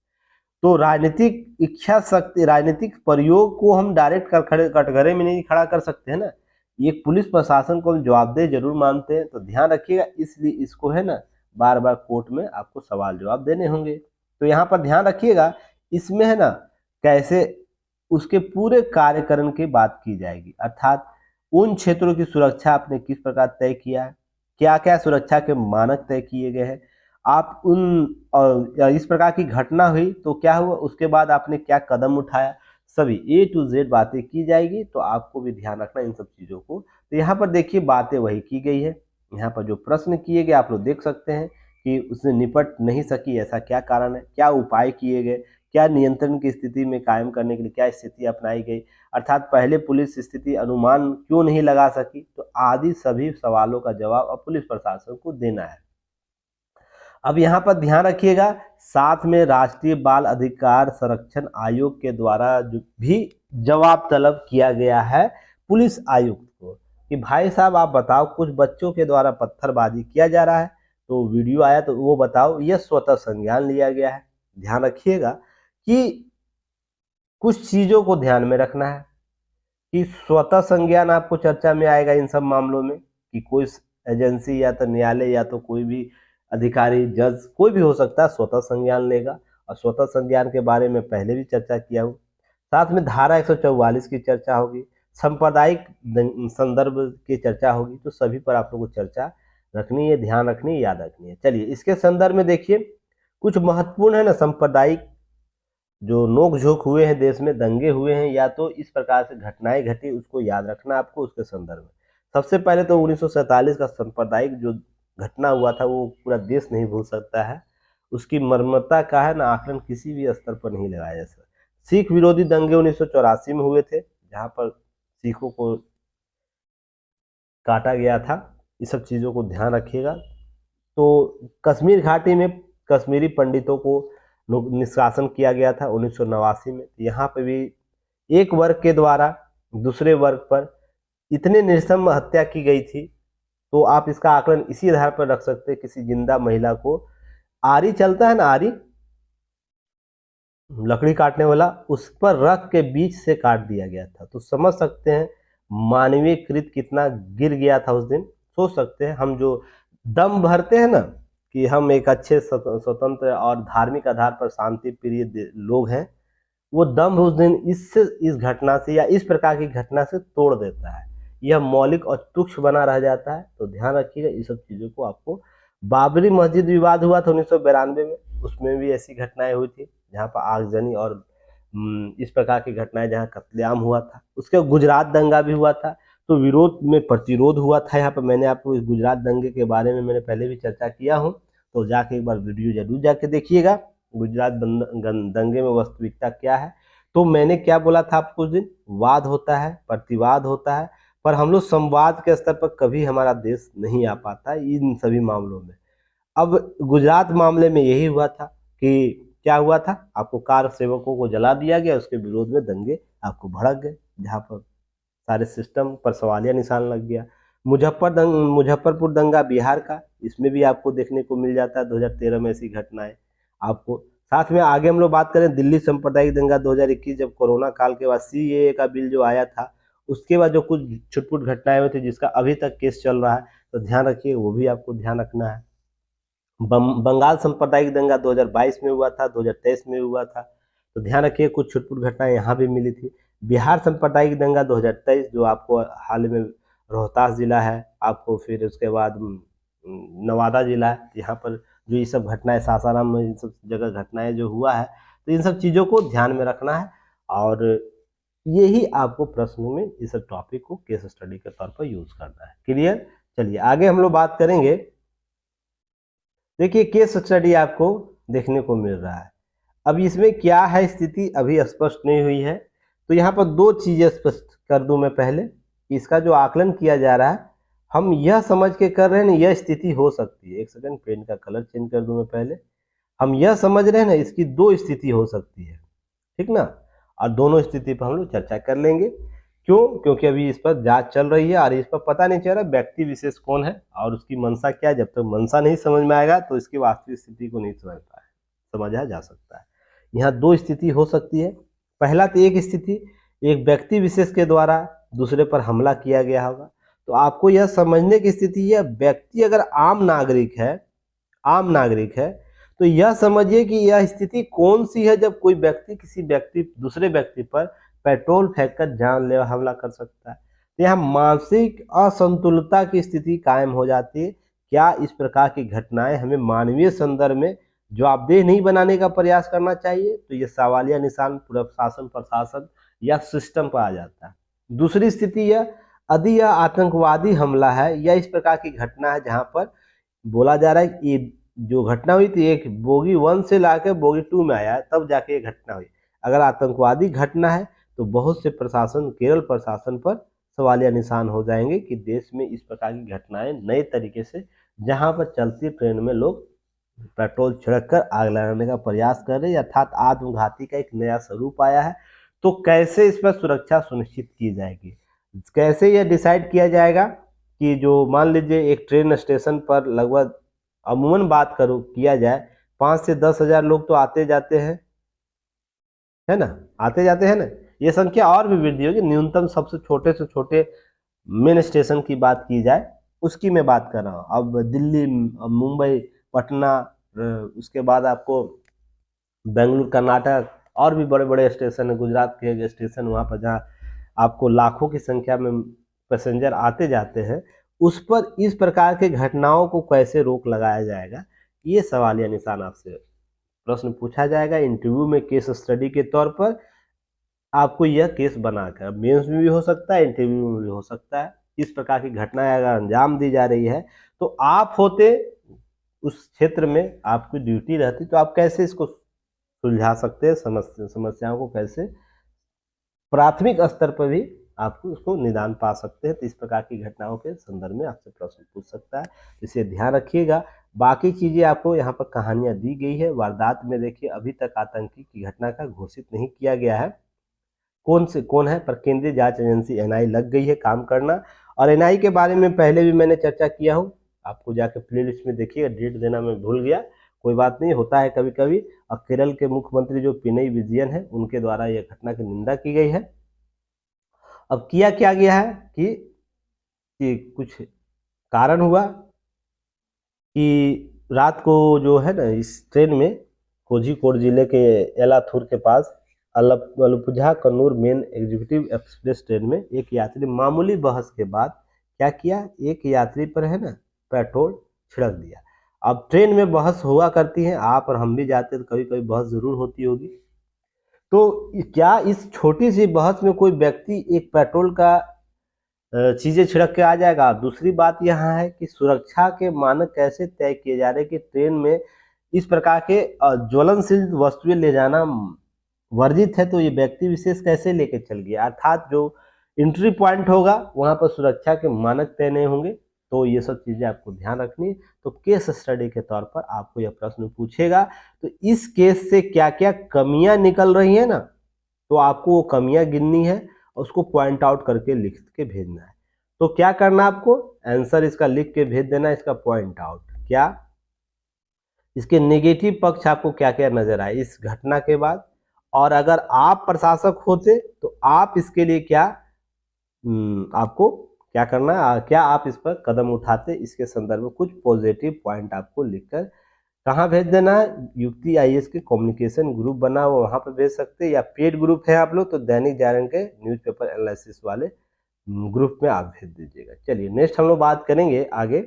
[SPEAKER 1] तो राजनीतिक इच्छा शक्ति, राजनीतिक प्रयोग को हम डायरेक्ट कटघरे में नहीं खड़ा कर सकते हैं ना। ये पुलिस प्रशासन को हम जवाबदेह जरूर मानते हैं, तो ध्यान रखिएगा, इसलिए इसको है ना बार बार कोर्ट में आपको सवाल जवाब देने होंगे। तो यहाँ पर ध्यान रखिएगा, इसमें है ना कैसे उसके पूरे कार्यकरण की बात की जाएगी, अर्थात उन क्षेत्रों की सुरक्षा आपने किस प्रकार तय किया है, क्या क्या सुरक्षा के मानक तय किए गए हैं, आप उन इस प्रकार की घटना हुई तो क्या हुआ, उसके बाद आपने क्या कदम उठाया, सभी ए टू जेड बातें की जाएगी। तो आपको भी ध्यान रखना इन सब चीज़ों को। तो यहाँ पर देखिए बातें वही की गई है। यहाँ पर जो प्रश्न किए गए आप लोग देख सकते हैं कि उसने निपट नहीं सकी, ऐसा क्या कारण है, क्या उपाय किए गए, क्या नियंत्रण की स्थिति में कायम करने के लिए क्या स्थिति अपनाई गई, अर्थात पहले पुलिस स्थिति अनुमान क्यों नहीं लगा सकी। तो आदि सभी सवालों का जवाब अब पुलिस प्रशासन को देना है। अब यहाँ पर ध्यान रखिएगा, साथ में राष्ट्रीय बाल अधिकार संरक्षण आयोग के द्वारा जो भी जवाब तलब किया गया है पुलिस आयुक्त को कि भाई साहब आप बताओ, कुछ बच्चों के द्वारा पत्थरबाजी किया जा रहा है, तो वीडियो आया तो वो बताओ, यह स्वतः संज्ञान लिया गया है। ध्यान रखिएगा कि कुछ चीजों को ध्यान में रखना है कि स्वतः संज्ञान आपको चर्चा में आएगा इन सब मामलों में, कि कोई एजेंसी या तो न्यायालय या तो कोई भी अधिकारी, जज, कोई भी हो सकता है, स्वतः संज्ञान लेगा। और स्वतः संज्ञान के बारे में पहले भी चर्चा किया हूँ। साथ में धारा 144 की चर्चा होगी, सांप्रदायिक संदर्भ की चर्चा होगी। तो सभी पर आप लोगों को चर्चा रखनी है, ध्यान रखनी है, याद रखनी है। चलिए इसके संदर्भ में देखिए कुछ महत्वपूर्ण है ना सांप्रदायिक जो नोक झोंक हुए हैं देश में, दंगे हुए हैं, या तो इस प्रकार से घटनाएं घटी, उसको याद रखना आपको उसके संदर्भ में। सबसे पहले तो 1947 का सांप्रदायिक जो घटना हुआ था वो पूरा देश नहीं भूल सकता है। उसकी मर्मता का है ना आकलन किसी भी स्तर पर नहीं लगाया जा सकता। सिख विरोधी दंगे 1984 में हुए थे, जहां पर सिखों को काटा गया था। इस सब चीज़ों को ध्यान रखिएगा। तो कश्मीर घाटी में कश्मीरी पंडितों को निष्कासन किया गया था 1989 में। यहाँ पे भी एक वर्ग के द्वारा दूसरे वर्ग पर इतने निर्मम हत्या की गई थी, तो आप इसका आकलन इसी आधार पर रख सकते हैं। किसी जिंदा महिला को आरी चलता है ना, आरी लकड़ी काटने वाला, उस पर रख के बीच से काट दिया गया था। तो समझ सकते हैं मानवीय कृत कितना गिर गया था उस दिन। सोच सकते हैं हम जो दम भरते हैं ना कि हम एक अच्छे स्वतंत्र और धार्मिक आधार पर शांति प्रिय लोग हैं, वो दम उस दिन इस घटना से या इस प्रकार की घटना से तोड़ देता है। यह मौलिक और तुच्छ बना रह जाता है। तो ध्यान रखिएगा इस सब चीज़ों को। आपको बाबरी मस्जिद विवाद हुआ था 1992 में, उसमें भी ऐसी घटनाएं हुई थी जहाँ पर आगजनी और इस प्रकार की घटनाएं जहाँ कत्लेआम हुआ था। उसके गुजरात दंगा भी हुआ था, तो विरोध में प्रतिरोध हुआ था। यहाँ पर मैंने आपको इस गुजरात दंगे के बारे में मैंने पहले भी चर्चा किया हूँ, तो जाके एक बार वीडियो जरूर जाके देखिएगा गुजरात दंगे में वास्तविकता क्या है। तो मैंने क्या बोला था आपको उस दिन, वाद होता है, प्रतिवाद होता है, पर हम लोग संवाद के स्तर पर कभी हमारा देश नहीं आ पाता इन सभी मामलों में। अब गुजरात मामले में यही हुआ था कि क्या हुआ था, आपको कार सेवकों को जला दिया गया, उसके विरोध में दंगे आपको भड़क गए, जहाँ पर सारे सिस्टम पर सवालिया निशान लग गया। मुजफ्फरपुर दंगा बिहार का, इसमें भी आपको देखने को मिल जाता है 2013 में ऐसी घटनाएं आपको। साथ में आगे हम लोग बात करें दिल्ली सांप्रदायिक दंगा 2021, जब कोरोना काल के बाद सीएए का बिल जो आया था, उसके बाद जो कुछ छुटपुट घटनाएं हुई थी जिसका अभी तक केस चल रहा है, तो ध्यान रखिए, वो भी आपको ध्यान रखना है। बंगाल सांप्रदायिक दंगा 2022 में हुआ था, 2023 में हुआ था, तो ध्यान रखिए कुछ छुटपुट घटनाएं यहाँ भी मिली थी। बिहार सांप्रदायिक दंगा 2023 जो आपको हाल में रोहतास जिला है, आपको फिर उसके बाद नवादा जिला है, यहाँ पर जो ये सब घटनाएं, सासाराम में इन सब जगह घटनाएं जो हुआ है, तो इन सब चीज़ों को ध्यान में रखना है। और यही आपको प्रश्न में इस टॉपिक को केस स्टडी के तौर पर यूज करना है। क्लियर? चलिए आगे हम लोग बात करेंगे। देखिए केस स्टडी आपको देखने को मिल रहा है। अब इसमें क्या है स्थिति अभी स्पष्ट नहीं हुई है, तो यहाँ पर दो चीजें स्पष्ट कर दूं मैं पहले। इसका जो आकलन किया जा रहा है हम यह समझ के कर रहे हैं ना, यह स्थिति हो सकती है। एक सेकंड, पेन का कलर चेंज कर दूं मैं पहले। हम यह समझ रहे हैं ना, इसकी दो स्थिति हो सकती है, ठीक ना, और दोनों स्थिति पर हम लोग चर्चा कर लेंगे। क्यों? क्योंकि अभी इस पर जांच चल रही है और इस पर पता नहीं चल रहा व्यक्ति विशेष कौन है और उसकी मंशा क्या है। जब तक मंशा नहीं समझ में आएगा तो इसकी वास्तविक स्थिति को नहीं समझा जा सकता है। यहाँ दो स्थिति हो सकती है। पहला तो एक स्थिति, एक व्यक्ति विशेष के द्वारा दूसरे पर हमला किया गया होगा। तो आपको यह समझने की स्थिति है, व्यक्ति अगर आम नागरिक है तो यह समझिए कि यह स्थिति कौन सी है जब कोई व्यक्ति किसी दूसरे व्यक्ति पर पेट्रोल फेंककर जानलेवा हमला कर सकता है। तो यहाँ मानसिक असंतुलता की स्थिति कायम हो जाती है। क्या इस प्रकार की घटनाएं हमें मानवीय संदर्भ में जवाबदेह नहीं बनाने का प्रयास करना चाहिए? तो ये सवालिया निशान पूरा शासन प्रशासन या सिस्टम पर आ जाता है। दूसरी स्थिति यदि यह आतंकवादी हमला है या इस प्रकार की घटना है जहां पर बोला जा रहा है कि ये जो घटना हुई थी एक बोगी 1 से लाकर बोगी 2 में आया तब जाके ये घटना हुई। अगर आतंकवादी घटना है तो बहुत से प्रशासन, केरल प्रशासन पर सवालिया निशान हो जाएंगे कि देश में इस प्रकार की घटनाएं नए तरीके से, जहां पर चलती ट्रेन में लोग पेट्रोल छिड़क कर आग लगाने का प्रयास कर रहे हैं, अर्थात आत्मघाती का एक नया स्वरूप आया है। तो कैसे इस पर सुरक्षा सुनिश्चित की जाएगी, कैसे यह डिसाइड किया जाएगा कि जो मान लीजिए एक ट्रेन स्टेशन पर लगभग अमूमन बात करो किया जाए 5 से 10 हजार लोग तो आते जाते हैं, है ना, आते जाते हैं ना। ये संख्या और भी वृद्धि होगी। न्यूनतम सबसे छोटे से छोटे मेन स्टेशन की बात की जाए उसकी मैं बात कर रहा हूँ। अब दिल्ली, मुंबई, पटना, उसके बाद आपको बेंगलुरु, कर्नाटक और भी बड़े बड़े स्टेशन है, गुजरात के स्टेशन वहाँ पर जहाँ आपको लाखों की संख्या में पैसेंजर आते जाते हैं, उस पर इस प्रकार के घटनाओं को कैसे रोक लगाया जाएगा, ये सवालिया निशान आपसे प्रश्न पूछा जाएगा इंटरव्यू में केस स्टडी के तौर पर। आपको यह केस बनाकर मेंस में भी हो सकता है, इंटरव्यू में भी हो सकता है। इस प्रकार की घटनाएं अगर अंजाम दी जा रही है तो आप होते उस क्षेत्र में, आपकी ड्यूटी रहती, तो आप कैसे इसको सुलझा सकते हैं, समस्याओं को कैसे प्राथमिक स्तर पर भी आपको उसको निदान पा सकते हैं। तो इस प्रकार की घटनाओं के संदर्भ में आपसे प्रश्न पूछ सकता है, इसे ध्यान रखिएगा। बाकी चीजें आपको यहाँ पर कहानियां दी गई है। वारदात में देखिए अभी तक आतंकी की घटना का घोषित नहीं किया गया है कौन है, पर केंद्रीय जांच एजेंसी एनआई लग गई है काम करना। और एनआई के बारे में पहले भी मैंने चर्चा किया हूँ, आपको जाकर प्ले लिस्ट में देखिएगा, डेट देना मैं भूल गया, कोई बात नहीं, होता है कभी कभी। और केरल के मुख्यमंत्री जो पिनई विजयन है, उनके द्वारा यह घटना की निंदा की गई है। अब किया क्या गया है कि कुछ कारण हुआ कि रात को जो है ना, इस ट्रेन में कोझिकोड जिले के एलाथूर के पास Alappuzha Kannur main executive express train में एक यात्री मामूली बहस के बाद क्या किया, एक यात्री पर है ना पेट्रोल छिड़क दिया। अब ट्रेन में बहस हुआ करती है, आप और हम भी जाते हैं तो कभी कभी बहस जरूर होती होगी। तो क्या इस छोटी सी बहस में कोई व्यक्ति एक पेट्रोल का चीजें छिड़क के आ जाएगा? दूसरी बात यहाँ है कि सुरक्षा के मानक कैसे तय किए जा रहे हैं कि ट्रेन में इस प्रकार के ज्वलनशील वस्तुएं ले जाना वर्जित है, तो ये व्यक्ति विशेष कैसे लेके चल गया? अर्थात जो एंट्री पॉइंट होगा वहां पर सुरक्षा के मानक तय नहीं होंगे। तो ये सब चीजें आपको ध्यान रखनी है। तो केस स्टडी के तौर पर आपको यह प्रश्न पूछेगा, तो इस केस से क्या क्या कमियां निकल रही है ना, तो आपको वो कमियां गिननी है, उसको पॉइंट आउट करके लिख के भेजना है। तो क्या करना आपको, आंसर इसका लिख के भेज देना, इसका पॉइंट आउट क्या, इसके नेगेटिव पक्ष आपको क्या क्या नजर आए इस घटना के बाद, और अगर आप प्रशासक होते तो आप इसके लिए क्या आपको क्या करना, क्या आप इस पर कदम उठाते, इसके संदर्भ में कुछ पॉजिटिव पॉइंट आपको लिखकर कहाँ भेज देना है। युक्ति आईएएस के कम्युनिकेशन ग्रुप बना हुआ, वहां पर भेज सकते हैं, या पेड ग्रुप है आप लोग तो दैनिक जागरण के न्यूज़पेपर एनालिसिस वाले ग्रुप में आप भेज दीजिएगा। चलिए नेक्स्ट हम लोग बात करेंगे आगे।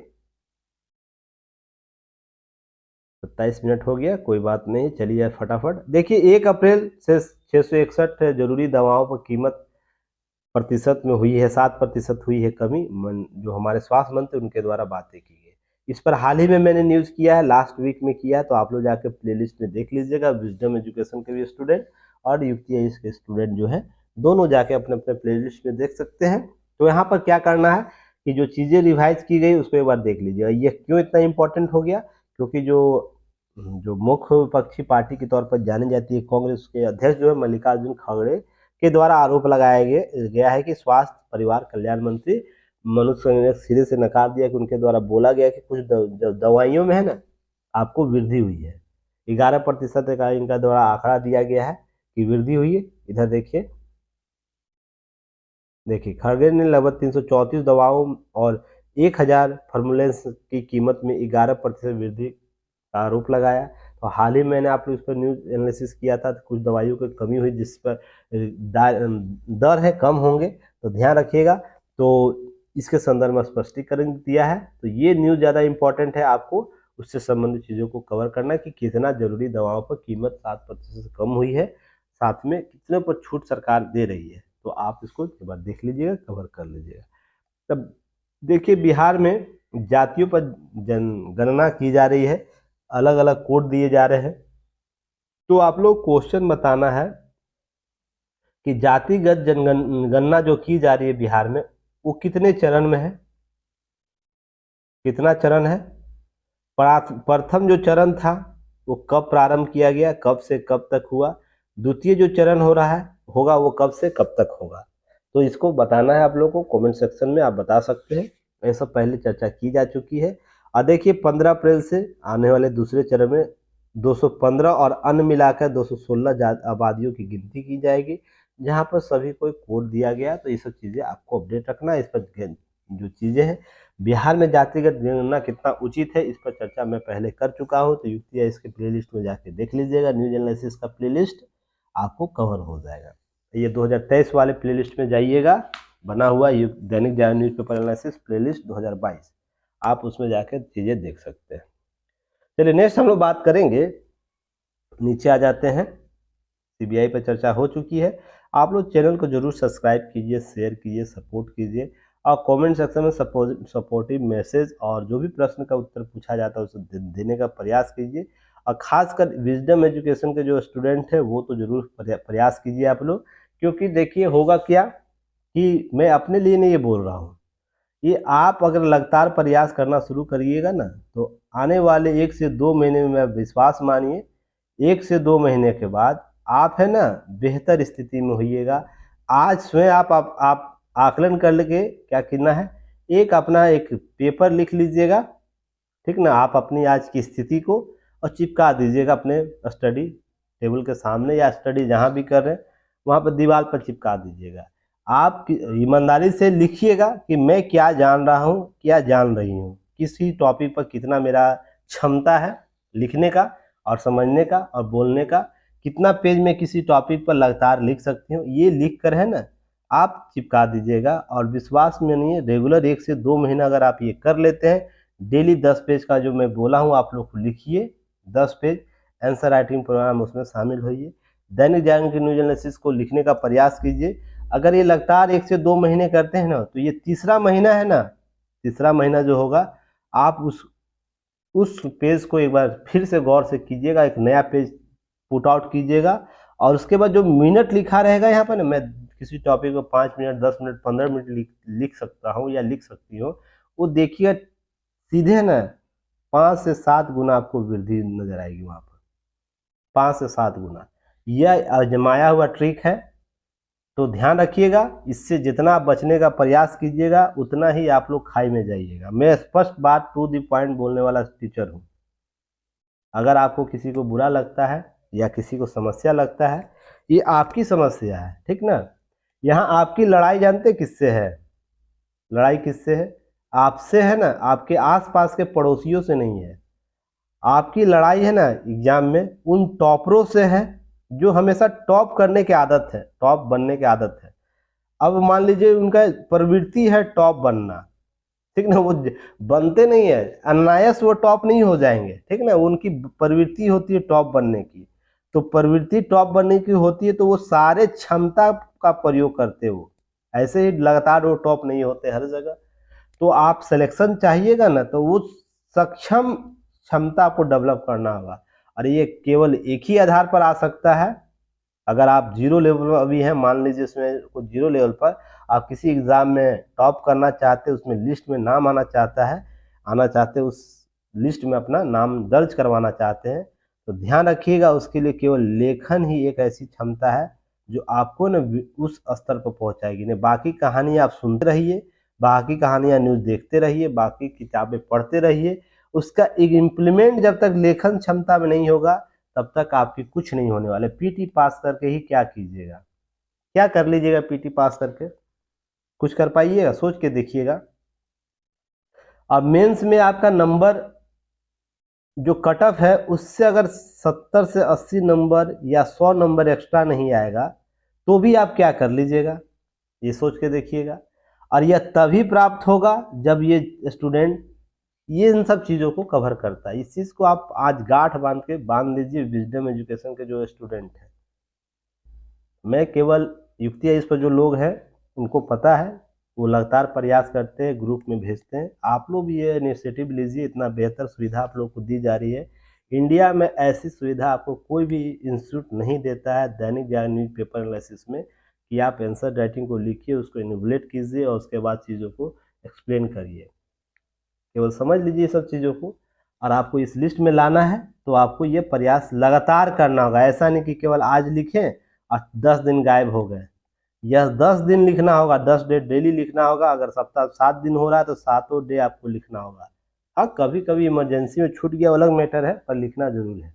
[SPEAKER 1] 27 मिनट हो गया, कोई बात नहीं, चलिए फटाफट देखिए। 1 अप्रैल से 661 जरूरी दवाओं पर कीमत प्रतिशत में हुई है 7% हुई है कमी, जो हमारे स्वास्थ्य मंत्री उनके द्वारा बातें की गई। इस पर हाल ही में मैंने न्यूज़ किया है, लास्ट वीक में किया है, तो आप लोग जाकर प्लेलिस्ट में देख लीजिएगा। विजडम एजुकेशन के भी स्टूडेंट और यूपीएससी के स्टूडेंट जो है, दोनों जाके अपने अपने प्लेलिस्ट में देख सकते हैं। तो यहाँ पर क्या करना है कि जो चीज़ें रिवाइज की गई उसको एक बार देख लीजिएगा। ये क्यों इतना इंपॉर्टेंट हो गया, क्योंकि जो मुख्य विपक्षी पार्टी के तौर पर जानी जाती है कांग्रेस के अध्यक्ष जो है मल्लिकार्जुन खड़गे के द्वारा आरोप लगाया गया है कि स्वास्थ्य परिवार कल्याण मंत्री मनोज सिन्हा ने सिरे से नकार दिया कि उनके द्वारा बोला गया कि कुछ दवाइयों में है ना आपको वृद्धि हुई है। 11% का इनका द्वारा आंकड़ा दिया गया है कि वृद्धि हुई है। इधर देखिए खड़गे ने लगभग 334 दवाओं और 1000 फार्मूलेंस की कीमत में 11% वृद्धि का आरोप लगाया। तो हाल ही मैंने आप लोग इस पर न्यूज एनालिसिस किया था, तो कुछ दवाइयों की कमी हुई जिस पर दर है कम होंगे, तो ध्यान रखिएगा। तो इसके संदर्भ में स्पष्टीकरण दिया है। तो ये न्यूज ज़्यादा इंपॉर्टेंट है, आपको उससे संबंधित चीज़ों को कवर करना कि कितना जरूरी दवाओं पर कीमत 7% से कम हुई है, साथ में कितने पर छूट सरकार दे रही है। तो आप इसको एक बार देख लीजिएगा, कवर कर लीजिएगा। तब देखिए बिहार में जातियों पर जनगणना की जा रही है, अलग अलग कोड दिए जा रहे हैं। तो आप लोग क्वेश्चन बताना है कि जातिगत जनगणना जो की जा रही है बिहार में, वो कितने चरण में है, कितना चरण है। प्रथम जो चरण था वो कब प्रारंभ किया गया, कब से कब तक हुआ। द्वितीय जो चरण हो रहा है होगा वो कब से कब तक होगा। तो इसको बताना है आप लोगों को, कमेंट सेक्शन में आप बता सकते हैं। ये सब पहले चर्चा की जा चुकी है। और देखिए 15 अप्रैल से आने वाले दूसरे चरण में 215 और अन्य मिलाकर 216 आबादियों की गिनती की जाएगी, जहां पर सभी को कोड दिया गया। तो ये सब चीज़ें आपको अपडेट रखना है। इस पर जो चीज़ें हैं बिहार में जातिगत जनगणना कितना उचित है, इस पर चर्चा मैं पहले कर चुका हूँ। तो युक्ति है इसके प्लेलिस्ट में जाके देख लीजिएगा, न्यूज एनालिसिस का प्लेलिस्ट आपको कवर हो जाएगा। ये 2023 वाले प्लेलिस्ट में जाइएगा, बना हुआ Dainik Jagran newspaper analysis playlist 2022, आप उसमें जाकर चीज़ें देख सकते हैं। चलिए नेक्स्ट हम लोग बात करेंगे नीचे आ जाते हैं, सीबीआई पर चर्चा हो चुकी है। आप लोग चैनल को जरूर सब्सक्राइब कीजिए, शेयर कीजिए, सपोर्ट कीजिए और कमेंट सेक्शन में सपोर्टिव मैसेज और जो भी प्रश्न का उत्तर पूछा जाता है उसे देने का प्रयास कीजिए। और खासकर विजडम एजुकेशन के जो स्टूडेंट हैं वो तो जरूर प्रयास कीजिए आप लोग, क्योंकि देखिए होगा क्या कि मैं अपने लिए नहीं ये बोल रहा हूँ, ये आप अगर लगातार प्रयास करना शुरू करिएगा ना तो आने वाले 1 से 2 महीने में, विश्वास मानिए 1 से 2 महीने के बाद आप है ना बेहतर स्थिति में होइएगा। आज स्वयं आप आकलन कर लेके क्या करना है, एक अपना एक पेपर लिख लीजिएगा, ठीक ना, आप अपनी आज की स्थिति को और चिपका दीजिएगा अपने स्टडी टेबल के सामने या स्टडी जहाँ भी कर रहे हैं वहाँ पर दीवार पर चिपका दीजिएगा। आप ईमानदारी से लिखिएगा कि मैं क्या जान रहा हूँ, क्या जान रही हूँ, किसी टॉपिक पर कितना मेरा क्षमता है लिखने का और समझने का और बोलने का, कितना पेज में किसी टॉपिक पर लगातार लिख सकती हूँ, ये लिख कर है ना आप चिपका दीजिएगा। और विश्वास में नहीं है, रेगुलर 1 से 2 महीना अगर आप ये कर लेते हैं, डेली 10 पेज का जो मैं बोला हूँ आप लोग को लिखिए, 10 पेज आंसर राइटिंग प्रोग्राम उसमें शामिल होइए, दैनिक जागरण की न्यूज एनालिसिस को लिखने का प्रयास कीजिए। अगर ये लगातार 1 से 2 महीने करते हैं ना तो ये तीसरा महीना है ना, तीसरा महीना जो होगा आप उस पेज को एक बार फिर से गौर से कीजिएगा, एक नया पेज पुट आउट कीजिएगा और उसके बाद जो मिनट लिखा रहेगा यहाँ पर ना, मैं किसी टॉपिक को 5 मिनट 10 मिनट 15 मिनट लिख सकता हूँ या लिख सकती हूँ, वो देखिएगा सीधे ना 5 से 7 गुना आपको वृद्धि नजर आएगी वहाँ पर, 5 से 7 गुना। यह आजमाया हुआ ट्रिक है, तो ध्यान रखिएगा, इससे जितना आप बचने का प्रयास कीजिएगा उतना ही आप लोग खाई में जाइएगा। मैं स्पष्ट बात टू द पॉइंट बोलने वाला टीचर हूँ। अगर आपको किसी को बुरा लगता है या किसी को समस्या लगता है, ये आपकी समस्या है, ठीक ना। यहाँ आपकी लड़ाई जानते किससे है, लड़ाई किससे है, आपसे है ना, आपके आसपास के पड़ोसियों से नहीं है। आपकी लड़ाई है ना एग्जाम में उन टॉपरों से है जो हमेशा टॉप करने की आदत है, टॉप बनने की आदत है। अब मान लीजिए उनका प्रवृत्ति है टॉप बनना, ठीक ना, वो बनते नहीं है, अनायास वो टॉप नहीं हो जाएंगे, ठीक ना, उनकी प्रवृत्ति होती है टॉप बनने की। तो प्रवृत्ति टॉप बनने की होती है तो वो सारे क्षमता का प्रयोग करते हो, ऐसे ही लगातार वो टॉप नहीं होते हर जगह। तो आप सिलेक्शन चाहिएगा ना तो वो सक्षम क्षमता को डेवलप करना होगा, और ये केवल एक ही आधार पर आ सकता है। अगर आप जीरो लेवल पर अभी हैं, मान लीजिए उसमें कुछ जीरो लेवल पर आप किसी एग्ज़ाम में टॉप करना चाहते हैं, उसमें लिस्ट में नाम आना चाहता है, आना चाहते हैं, उस लिस्ट में अपना नाम दर्ज करवाना चाहते हैं, तो ध्यान रखिएगा उसके लिए केवल लेखन ही एक ऐसी क्षमता है जो आपको न उस स्तर पर पहुंचाएगी। नहीं, बाकी कहानी आप सुनते रहिए, बाकी कहानियाँ न्यूज़ देखते रहिए, बाकी किताबें पढ़ते रहिए, उसका एक इम्प्लीमेंट जब तक लेखन क्षमता में नहीं होगा तब तक आपकी कुछ नहीं होने वाले। पीटी पास करके ही क्या कीजिएगा, क्या कर लीजिएगा पीटी पास करके, कुछ कर पाइएगा, सोच के देखिएगा। अब मेंस में आपका नंबर जो कट ऑफ है उससे अगर 70 से 80 नंबर या 100 नंबर एक्स्ट्रा नहीं आएगा तो भी आप क्या कर लीजिएगा, ये सोच के देखिएगा। और यह तभी प्राप्त होगा जब ये स्टूडेंट ये इन सब चीज़ों को कवर करता है। इस चीज़ को आप आज गांठ बांध लीजिए, विजडम एजुकेशन के जो स्टूडेंट हैं, मैं केवल युक्तियाँ इस पर जो लोग हैं उनको पता है, वो लगातार प्रयास करते हैं, ग्रुप में भेजते हैं। आप लोग भी ये इनिशिएटिव लीजिए, इतना बेहतर सुविधा आप लोग को दी जा रही है। इंडिया में ऐसी सुविधा आपको कोई भी इंस्टीट्यूट नहीं देता है Dainik Jagran news paper analysis में, कि आप आंसर राइटिंग को लिखिए, उसको इन्वोलेट कीजिए और उसके बाद चीज़ों को एक्सप्लेन करिए। केवल समझ लीजिए सब चीज़ों को, और आपको इस लिस्ट में लाना है तो आपको ये प्रयास लगातार करना होगा। ऐसा नहीं कि केवल आज लिखें और 10 दिन गायब हो गए, यह 10 दिन लिखना होगा, 10 डे डेली लिखना होगा। अगर सप्ताह 7 दिन हो रहा है तो 7 डे आपको लिखना होगा। हाँ, कभी कभी इमरजेंसी में छूट गया अलग मैटर है, पर लिखना जरूर है।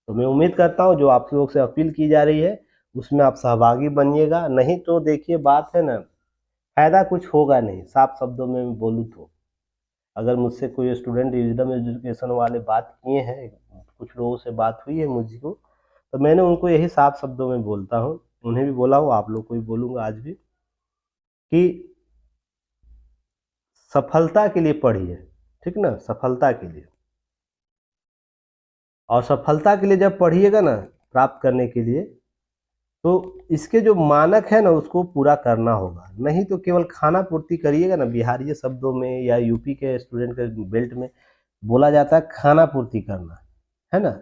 [SPEAKER 1] तो मैं उम्मीद करता हूँ जो आप लोग से अपील की जा रही है उसमें आप सहभागी बनिएगा, नहीं तो देखिए बात है ना, फायदा कुछ होगा नहीं। साफ शब्दों में मैं बोलूँ तो अगर मुझसे कोई स्टूडेंट विजडम एजुकेशन वाले बात किए हैं, कुछ लोगों से बात हुई है मुझको, तो मैंने उनको यही साफ शब्दों में बोलता हूँ, उन्हें भी बोला हूँ, आप लोग को भी बोलूँगा आज भी, कि सफलता के लिए पढ़िए, ठीक ना, सफलता के लिए। और सफलता के लिए जब पढ़िएगा ना प्राप्त करने के लिए, तो इसके जो मानक है ना उसको पूरा करना होगा। नहीं तो केवल खाना पूर्ति करिएगा ना, बिहारी शब्दों में या यूपी के स्टूडेंट के बेल्ट में बोला जाता है खाना पूर्ति करना, है ना।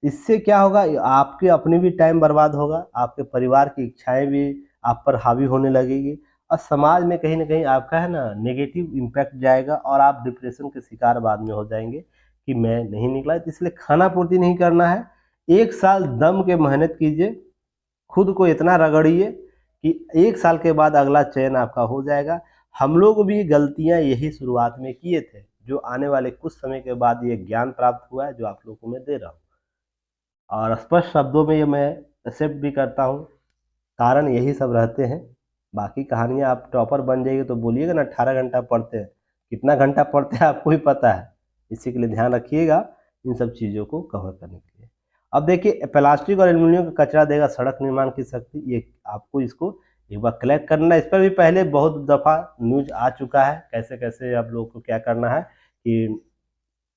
[SPEAKER 1] इससे क्या होगा, आपके अपने भी टाइम बर्बाद होगा, आपके परिवार की इच्छाएं भी आप पर हावी होने लगेगी, और समाज में कहीं ना कहीं आपका है ना नेगेटिव इम्पैक्ट जाएगा, और आप डिप्रेशन के शिकार बाद में हो जाएंगे कि मैं नहीं निकला। तो इसलिए खाना पूर्ति नहीं करना है। 1 साल दम के मेहनत कीजिए, खुद को इतना रगड़िए कि 1 साल के बाद अगला चयन आपका हो जाएगा। हम लोग भी गलतियां यही शुरुआत में किए थे, जो आने वाले कुछ समय के बाद ये ज्ञान प्राप्त हुआ है जो आप लोगों को मैं दे रहा हूँ। और स्पष्ट शब्दों में ये मैं एक्सेप्ट भी करता हूँ, कारण यही सब रहते हैं। बाकी कहानियाँ आप टॉपर बन जाइए तो बोलिएगा ना 18 घंटा पढ़ते हैं, कितना घंटा पढ़ते हैं आपको ही पता है। इसी के लिए ध्यान रखिएगा इन सब चीज़ों को कवर करने के लिए। अब देखिए, प्लास्टिक और एल्युमिनियम का कचरा देगा सड़क निर्माण की शक्ति, ये आपको इसको एक बार कलेक्ट करना है। इस पर भी पहले बहुत दफ़ा न्यूज आ चुका है, कैसे कैसे आप लोगों को क्या करना है कि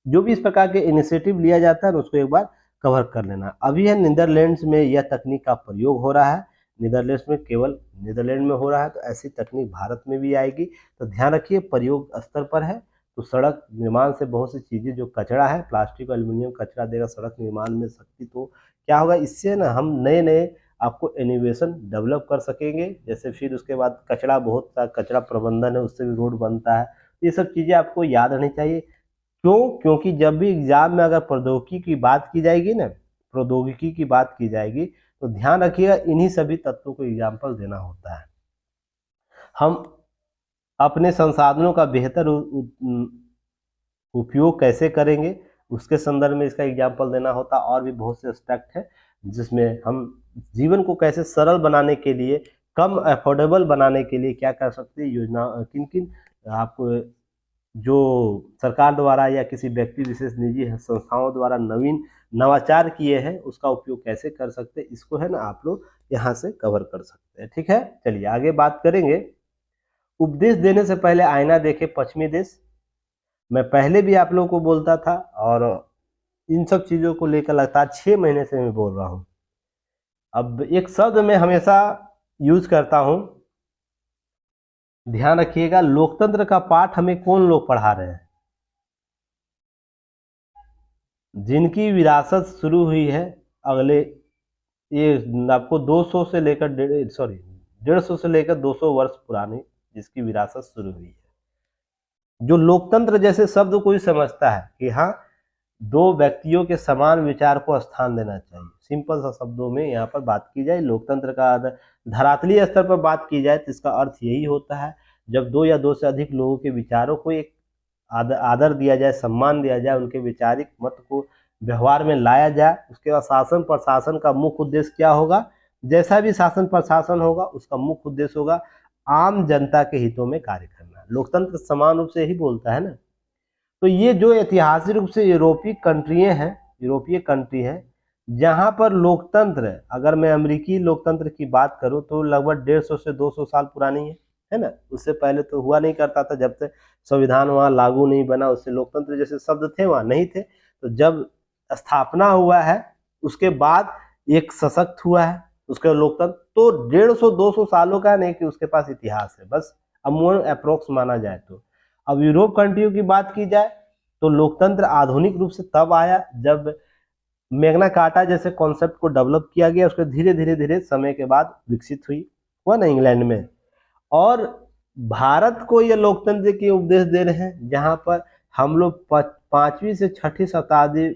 [SPEAKER 1] जो भी इस प्रकार के इनिशिएटिव लिया जाता है ना उसको एक बार कवर कर लेना। अभी है नीदरलैंड्स में यह तकनीक का प्रयोग हो रहा है, नीदरलैंड्स में केवल नीदरलैंड में हो रहा है, तो ऐसी तकनीक भारत में भी आएगी। तो ध्यान रखिए प्रयोग स्तर पर है। तो सड़क निर्माण से बहुत सी चीज़ें जो कचरा है, प्लास्टिक और एल्यूमिनियम कचरा देगा सड़क निर्माण में शक्ति, तो क्या होगा इससे ना हम नए नए आपको इनोवेशन डेवलप कर सकेंगे। जैसे फिर उसके बाद कचरा, बहुत सा कचरा प्रबंधन है, उससे भी रोड बनता है। ये सब चीज़ें आपको याद रहनी चाहिए। क्यों? क्योंकि जब भी एग्जाम में अगर प्रौद्योगिकी की बात की जाएगी ना, प्रौद्योगिकी की बात की जाएगी, तो ध्यान रखिएगा इन्हीं सभी तत्वों को एग्जाम्पल देना होता है। हम अपने संसाधनों का बेहतर उपयोग कैसे करेंगे उसके संदर्भ में इसका एग्जाम्पल देना होता है। और भी बहुत से एस्पेक्ट है जिसमें हम जीवन को कैसे सरल बनाने के लिए, कम अफोर्डेबल बनाने के लिए क्या कर सकते हैं, योजना किन किन आपको जो सरकार द्वारा या किसी व्यक्ति विशेष निजी संस्थाओं द्वारा नवीन नवाचार किए हैं उसका उपयोग कैसे कर सकते हैं, इसको है ना आप लोग यहाँ से कवर कर सकते हैं। ठीक है, चलिए आगे बात करेंगे। उपदेश देने से पहले आईना देखे पश्चिमी देश। मैं पहले भी आप लोगों को बोलता था, और इन सब चीज़ों को लेकर लगातार 6 महीने से मैं बोल रहा हूँ। अब एक शब्द मैं हमेशा यूज करता हूँ, ध्यान रखिएगा, लोकतंत्र का पाठ हमें कौन लोग पढ़ा रहे हैं? जिनकी विरासत शुरू हुई है अगले, ये आपको 200 से लेकर 150 से लेकर 200 वर्ष पुरानी जिसकी विरासत शुरू हुई है। जो लोकतंत्र जैसे शब्द को ही समझता है कि हाँ, दो व्यक्तियों के समान विचार को स्थान देना चाहिए। सिंपल सा शब्दों में यहाँ पर बात की जाए, लोकतंत्र का धरातलीय स्तर पर बात की जाए तो इसका अर्थ यही होता है जब दो या दो से अधिक लोगों के विचारों को एक आदर दिया जाए, सम्मान दिया जाए, उनके वैचारिक मत को व्यवहार में लाया जाए। उसके बाद शासन प्रशासन का मुख्य उद्देश्य क्या होगा? जैसा भी शासन प्रशासन होगा उसका मुख्य उद्देश्य होगा आम जनता के हितों में कार्य करना। लोकतंत्र समान रूप से यही बोलता है ना। तो ये जो ऐतिहासिक रूप से यूरोपीय कंट्री है जहाँ पर लोकतंत्र, अगर मैं अमेरिकी लोकतंत्र की बात करूँ तो लगभग 150 से 200 साल पुरानी है ना। उससे पहले तो हुआ नहीं करता था, जब तक संविधान वहाँ लागू नहीं बना उससे लोकतंत्र जैसे शब्द थे वहाँ नहीं थे। तो जब स्थापना हुआ है उसके बाद एक सशक्त हुआ है उसका लोकतंत्र, तो 150-200 सालों का नहीं कि उसके पास इतिहास है, बस अमूमन अप्रोक्स माना जाए तो। अब यूरोप कंट्रियों की बात की जाए तो लोकतंत्र आधुनिक रूप से तब आया जब मैग्ना कार्टा जैसे कॉन्सेप्ट को डेवलप किया गया, उसके धीरे धीरे समय के बाद विकसित हुआ ना इंग्लैंड में। और भारत को ये लोकतंत्र के उपदेश दे रहे हैं जहां पर हम लोग 5वीं से 6ठी शताब्दी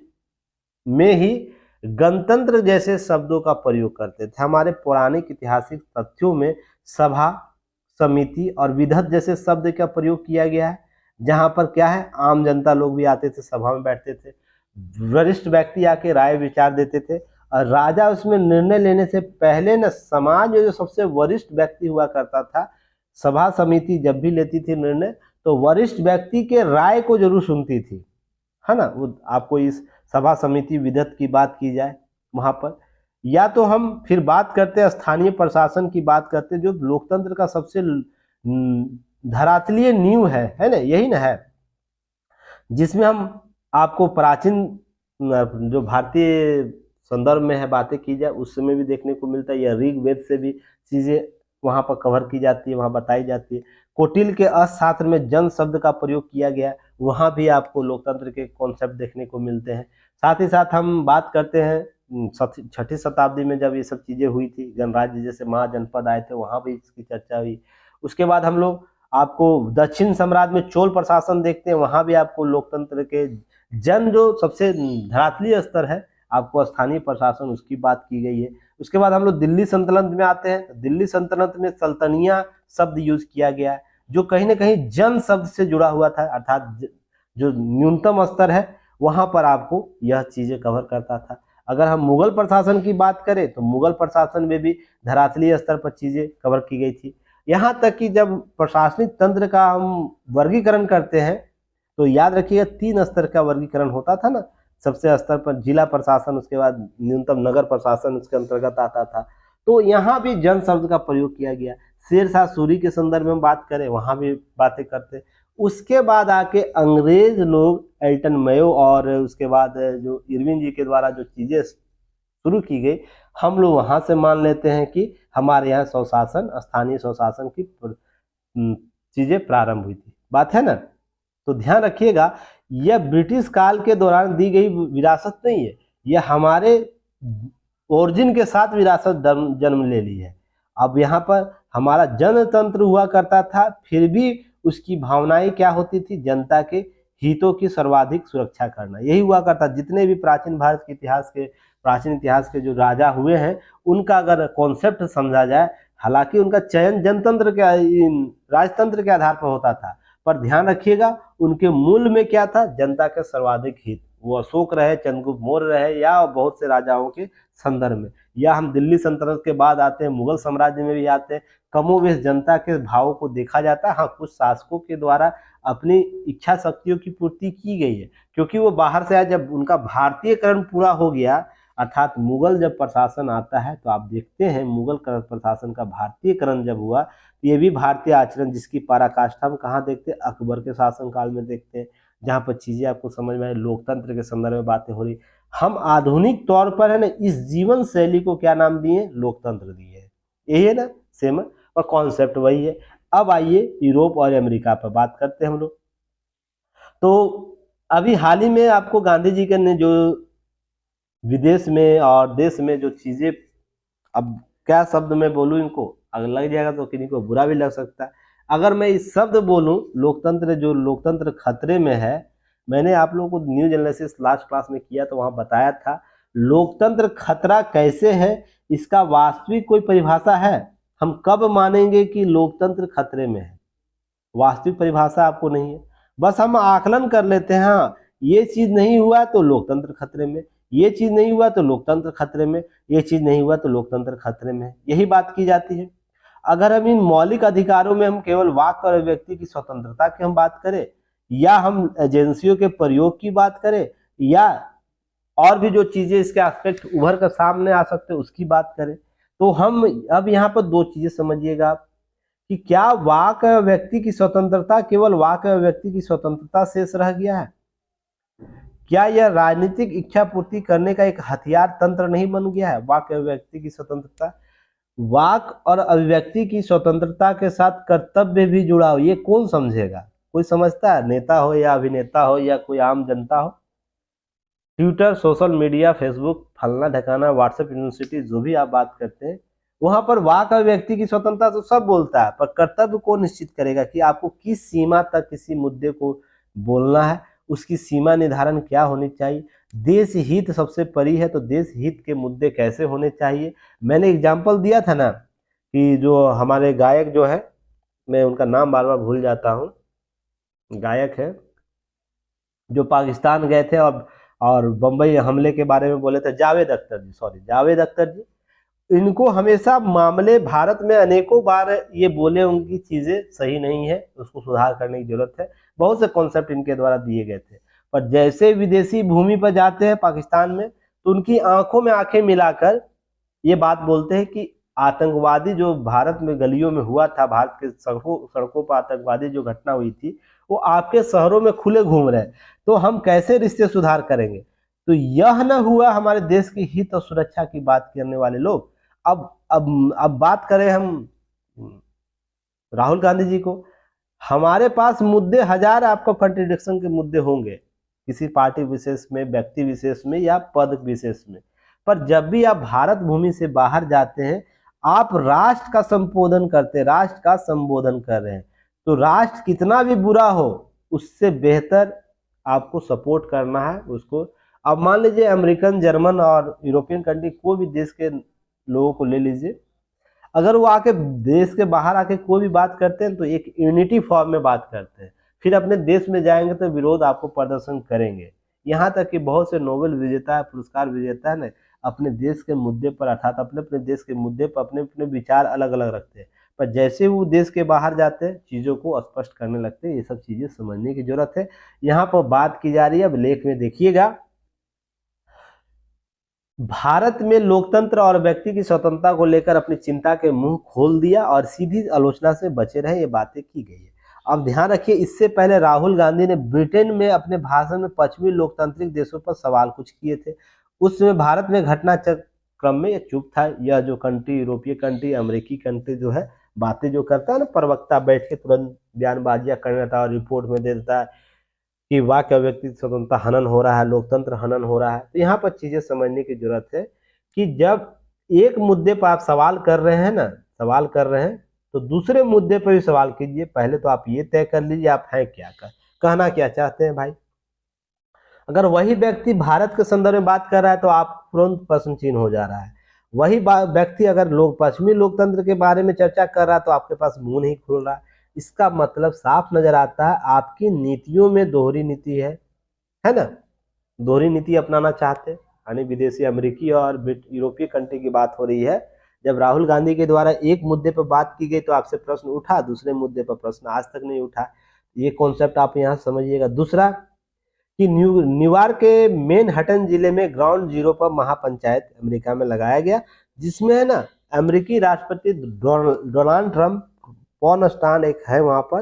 [SPEAKER 1] में ही गणतंत्र जैसे शब्दों का प्रयोग करते थे। हमारे पौराणिक ऐतिहासिक तथ्यों में सभा, समिति और विधत जैसे शब्द का प्रयोग किया गया है, जहां पर क्या है आम जनता लोग भी आते थे, सभा में बैठते थे, वरिष्ठ व्यक्ति आके राय विचार देते थे, और राजा उसमें निर्णय लेने से पहले न समाज में जो सबसे वरिष्ठ व्यक्ति हुआ करता था, सभा समिति जब भी लेती थी निर्णय तो वरिष्ठ व्यक्ति के राय को जरूर सुनती थी, है ना। वो आपको इस सभा समिति विधत की बात की जाए वहां पर, या तो हम फिर बात करते हैं स्थानीय प्रशासन की बात करते हैं जो लोकतंत्र का सबसे धरातलीय नींव है ना, यही ना है जिसमें हम आपको प्राचीन जो भारतीय संदर्भ में है बातें की जाए उसमें भी देखने को मिलता है, या ऋग्वेद से भी चीज़ें वहाँ पर कवर की जाती है, वहाँ बताई जाती है। कौटिल्य के अर्थशास्त्र में जन शब्द का प्रयोग किया गया, वहाँ भी आपको लोकतंत्र के कॉन्सेप्ट देखने को मिलते हैं। साथ ही साथ हम बात करते हैं छठी शताब्दी में जब ये सब चीज़ें हुई थी, गणराज्य जैसे महाजनपद आए थे, वहाँ भी इसकी चर्चा हुई। उसके बाद हम लोग आपको दक्षिण साम्राज्य में चोल प्रशासन देखते हैं, वहाँ भी आपको लोकतंत्र के जन जो सबसे धरातलीय स्तर है, आपको स्थानीय प्रशासन उसकी बात की गई है। उसके बाद हम लोग दिल्ली सल्तनत में आते हैं। दिल्ली सल्तनत में सल्तनिया शब्द यूज किया गया है, जो कहीं ना कहीं जन शब्द से जुड़ा हुआ था, अर्थात जो न्यूनतम स्तर है वहां पर आपको यह चीजें कवर करता था। अगर हम मुगल प्रशासन की बात करें तो मुगल प्रशासन में भी धरातलीय स्तर पर चीजें कवर की गई थी। यहाँ तक कि जब प्रशासनिक तंत्र का हम वर्गीकरण करते हैं तो याद रखिएगा 3 स्तर का वर्गीकरण होता था ना। सबसे स्तर पर जिला प्रशासन, उसके बाद न्यूनतम नगर प्रशासन उसके अंतर्गत आता था। तो यहाँ भी जन शब्द का प्रयोग किया गया। शेरशाह सूरी के संदर्भ में बात करें, वहां भी बातें करते। उसके बाद आके अंग्रेज लोग एल्टन मेयो और उसके बाद जो इरविन जी के द्वारा जो चीजें शुरू की गई, हम लोग वहां से मान लेते हैं कि हमारे यहाँ स्वशासन, स्थानीय स्वशासन की चीजें प्रारंभ हुई थी। बात है ना। तो ध्यान रखिएगा, यह ब्रिटिश काल के दौरान दी गई विरासत नहीं है, यह हमारे ओरिजिन के साथ विरासत जन्म ले ली है। अब यहाँ पर हमारा जनतंत्र हुआ करता था, फिर भी उसकी भावनाएं क्या होती थी, जनता के हितों की सर्वाधिक सुरक्षा करना, यही हुआ करता। जितने भी प्राचीन भारत के इतिहास के, प्राचीन इतिहास के जो राजा हुए हैं, उनका अगर कॉन्सेप्ट समझा जाए, हालांकि उनका चयन जनतंत्र के, राजतंत्र के आधार पर होता था, पर ध्यान रखिएगा उनके मूल में क्या था, जनता के सर्वाधिक हित। वो अशोक रहे, चंद्रगुप्त मौर्य रहे, या बहुत से राजाओं के संदर्भ में, या हम दिल्ली सल्तनत के बाद आते हैं, मुगल साम्राज्य में भी आते हैं, कमोवेश जनता के भावों को देखा जाता है। हाँ, कुछ शासकों के द्वारा अपनी इच्छा शक्तियों की पूर्ति की गई है, क्योंकि वो बाहर से आए। जब उनका भारतीयकरण पूरा हो गया, अर्थात मुगल जब प्रशासन आता है, तो आप देखते हैं मुगल प्रशासन का भारतीयकरण जब हुआ, ये भी भारतीय आचरण जिसकी पराकाष्ठा हम कहाँ देखते हैं, अकबर के शासनकाल में देखते हैं, जहाँ पर चीजें आपको समझ में आए, लोकतंत्र के संदर्भ में बातें हो रही। हम आधुनिक तौर पर है ना इस जीवन शैली को क्या नाम दिए, लोकतंत्र दिए। यही है ना सेम, और कॉन्सेप्ट वही है। अब आइए यूरोप और अमेरिका पर बात करते हैं हम लोग। तो अभी हाल ही में आपको गांधी जी के ने जो विदेश में और देश में जो चीजें, अब क्या शब्द मैं बोलूं इनको, अगर लग जाएगा तो किसी को बुरा भी लग सकता है। अगर मैं इस शब्द बोलूं लोकतंत्र, जो लोकतंत्र खतरे में है, मैंने आप लोगों को न्यूज एनालिसिस लास्ट क्लास में किया तो वहां बताया था लोकतंत्र खतरा कैसे है, इसका वास्तविक कोई परिभाषा है। हम कब मानेंगे कि लोकतंत्र खतरे में है, वास्तविक परिभाषा आपको नहीं है। बस हम आकलन कर लेते हैं, हाँ ये चीज नहीं हुआ तो लोकतंत्र खतरे में, ये चीज नहीं हुआ तो लोकतंत्र खतरे में, ये चीज नहीं हुआ तो लोकतंत्र खतरे में, यही बात की जाती है। अगर हम इन मौलिक अधिकारों में हम केवल वाक और अभिव्यक्ति की स्वतंत्रता की हम बात करें, या हम एजेंसियों के प्रयोग की बात करें, या और भी जो चीजें इसके एस्पेक्ट उभर कर सामने आ सकते हैं उसकी बात करें, तो हम अब यहाँ पर 2 चीजें समझिएगा आप, कि क्या वाक व्यक्ति की स्वतंत्रता केवल वाक व्यक्ति की स्वतंत्रता शेष रह गया है? क्या यह राजनीतिक इच्छा पूर्ति करने का एक हथियार तंत्र नहीं बन गया है? वाक व्यक्ति की स्वतंत्रता, वाक और अभिव्यक्ति की स्वतंत्रता के साथ कर्तव्य भी जुड़ा हो, ये कौन समझेगा? कोई समझता है? नेता हो या अभिनेता हो या कोई आम जनता हो। ट्विटर, सोशल मीडिया, फेसबुक, फलना ढकाना, व्हाट्सएप, यूनिवर्सिटी, जो भी आप बात करते हैं, वहां पर वाक और व्यक्ति की स्वतंत्रता तो सब बोलता है, पर कर्तव्य को निश्चित करेगा कि आपको किस सीमा तक किसी मुद्दे को बोलना है, उसकी सीमा निर्धारण क्या होनी चाहिए। देश हित सबसे परी है, तो देश हित के मुद्दे कैसे होने चाहिए। मैंने एग्जाम्पल दिया था ना कि जो हमारे गायक जो है, मैं उनका नाम बार बार भूल जाता हूँ, गायक है जो पाकिस्तान गए थे और बम्बई हमले के बारे में बोले थे, जावेद अख्तर जी, सॉरी जावेद अख्तर जी। इनको हमेशा मामले भारत में अनेकों बार ये बोले उनकी चीजें सही नहीं है, उसको सुधार करने की जरूरत है, बहुत से कॉन्सेप्ट इनके द्वारा दिए गए थे। पर जैसे विदेशी भूमि पर जाते हैं पाकिस्तान में, तो उनकी आंखों में आंखें मिलाकर ये बात बोलते हैं कि आतंकवादी जो भारत में गलियों में हुआ था, भारत के सड़कों पर आतंकवादी जो घटना हुई थी, वो आपके शहरों में खुले घूम रहे हैं, तो हम कैसे रिश्ते सुधार करेंगे। तो यह न हुआ हमारे देश की हित और सुरक्षा की बात करने वाले लोग। अब बात करें हम राहुल गांधी जी को। हमारे पास मुद्दे हजार, आपको कंट्रडिक्शन के मुद्दे होंगे किसी पार्टी विशेष में, व्यक्ति विशेष में या पद विशेष में, पर जब भी आप भारत भूमि से बाहर जाते हैं, आप राष्ट्र का संबोधन करते हैं, राष्ट्र का संबोधन कर रहे हैं, तो राष्ट्र कितना भी बुरा हो उससे बेहतर आपको सपोर्ट करना है उसको। अब मान लीजिए अमेरिकन, जर्मन और यूरोपियन कंट्री, कोई भी देश के लोगों को ले लीजिए, अगर वो आके देश के बाहर आके कोई भी बात करते हैं तो एक यूनिटी फॉर्म में बात करते हैं, फिर अपने देश में जाएंगे तो विरोध आपको प्रदर्शन करेंगे। यहाँ तक कि बहुत से नोबेल विजेता है, पुरस्कार विजेता है ना, अपने देश के मुद्दे पर अर्थात अपने अपने देश के मुद्दे पर अपने अपने विचार अलग अलग रखते हैं, पर जैसे वो देश के बाहर जाते हैं चीज़ों को स्पष्ट करने लगते हैं। ये सब चीज़ें समझने की जरूरत है। यहाँ पर बात की जा रही है, अब लेख में देखिएगा, भारत में लोकतंत्र और व्यक्ति की स्वतंत्रता को लेकर अपनी चिंता के मुंह खोल दिया और सीधी आलोचना से बचे रहे, ये बातें की गई है। अब ध्यान रखिए, इससे पहले राहुल गांधी ने ब्रिटेन में अपने भाषण में पश्चिमी लोकतांत्रिक देशों पर सवाल कुछ किए थे। उस समय भारत में घटनाचक्र क्रम में यह चुप था। यह जो कंट्री, यूरोपीय कंट्री, अमेरिकी कंट्री जो है, बातें जो करता है ना, प्रवक्ता बैठ के तुरंत बयानबाजियां कर देता है और रिपोर्ट में दे देता है कि वाक्य व्यक्ति स्वतंत्रता हनन हो रहा है, लोकतंत्र हनन हो रहा है। तो यहाँ पर चीजें समझने की जरूरत है कि जब एक मुद्दे पर आप सवाल कर रहे हैं ना, सवाल कर रहे हैं, तो दूसरे मुद्दे पर भी सवाल कीजिए। पहले तो आप ये तय कर लीजिए आप हैं क्या, कहना क्या चाहते हैं भाई। अगर वही व्यक्ति भारत के संदर्भ में बात कर रहा है तो आप तुरंत प्रश्न चिन्ह हो जा रहा है। वही व्यक्ति अगर पश्चिमी लोकतंत्र के बारे में चर्चा कर रहा है तो आपके पास मुंह नहीं खुल रहा है। इसका मतलब साफ नजर आता है आपकी नीतियों में दोहरी नीति है ना, दोहरी नीति अपनाना चाहते हैं। यानी विदेशी, अमेरिकी और यूरोपीय कंट्री की बात हो रही है। जब राहुल गांधी के द्वारा एक मुद्दे पर बात की गई तो आपसे प्रश्न उठा, दूसरे मुद्दे पर प्रश्न आज तक नहीं उठा। ये कॉन्सेप्ट आप यहाँ समझिएगा। दूसरा कि न्यूयॉर्क के मैनहट्टन जिले में ग्राउंड जीरो पर महापंचायत अमेरिका में लगाया गया, जिसमें है ना अमेरिकी राष्ट्रपति डोनाल्ड ट्रंप, पॉन स्टान एक है वहां पर,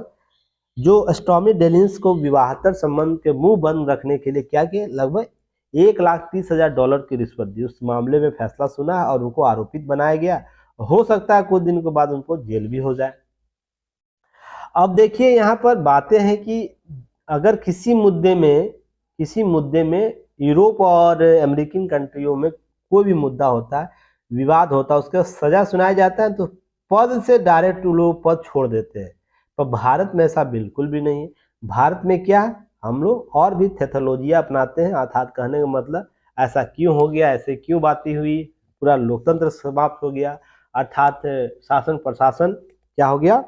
[SPEAKER 1] जो स्टॉर्मी डेनिस को विवाहेतर संबंध के मुंह बंद रखने के लिए क्या किया, लगभग $1,30,000 की रिश्वत दी। उस मामले में फैसला सुना और उनको आरोपित बनाया गया। हो सकता है कुछ दिन के बाद उनको जेल भी हो जाए। अब देखिए यहाँ पर बातें हैं कि अगर किसी मुद्दे में यूरोप और अमेरिकन कंट्रियों में कोई भी मुद्दा होता है, विवाद होता है, उसका सजा सुनाया जाता है तो पद से डायरेक्ट लोग पद छोड़ देते हैं। पर भारत में ऐसा बिल्कुल भी नहीं है। भारत में क्या, हम लोग और भी थेथोलॉजिया अपनाते हैं, अर्थात कहने का मतलब ऐसा क्यों हो गया, ऐसे क्यों बातें हुई, पूरा लोकतंत्र समाप्त हो गया, अर्थात शासन प्रशासन क्या हो गया,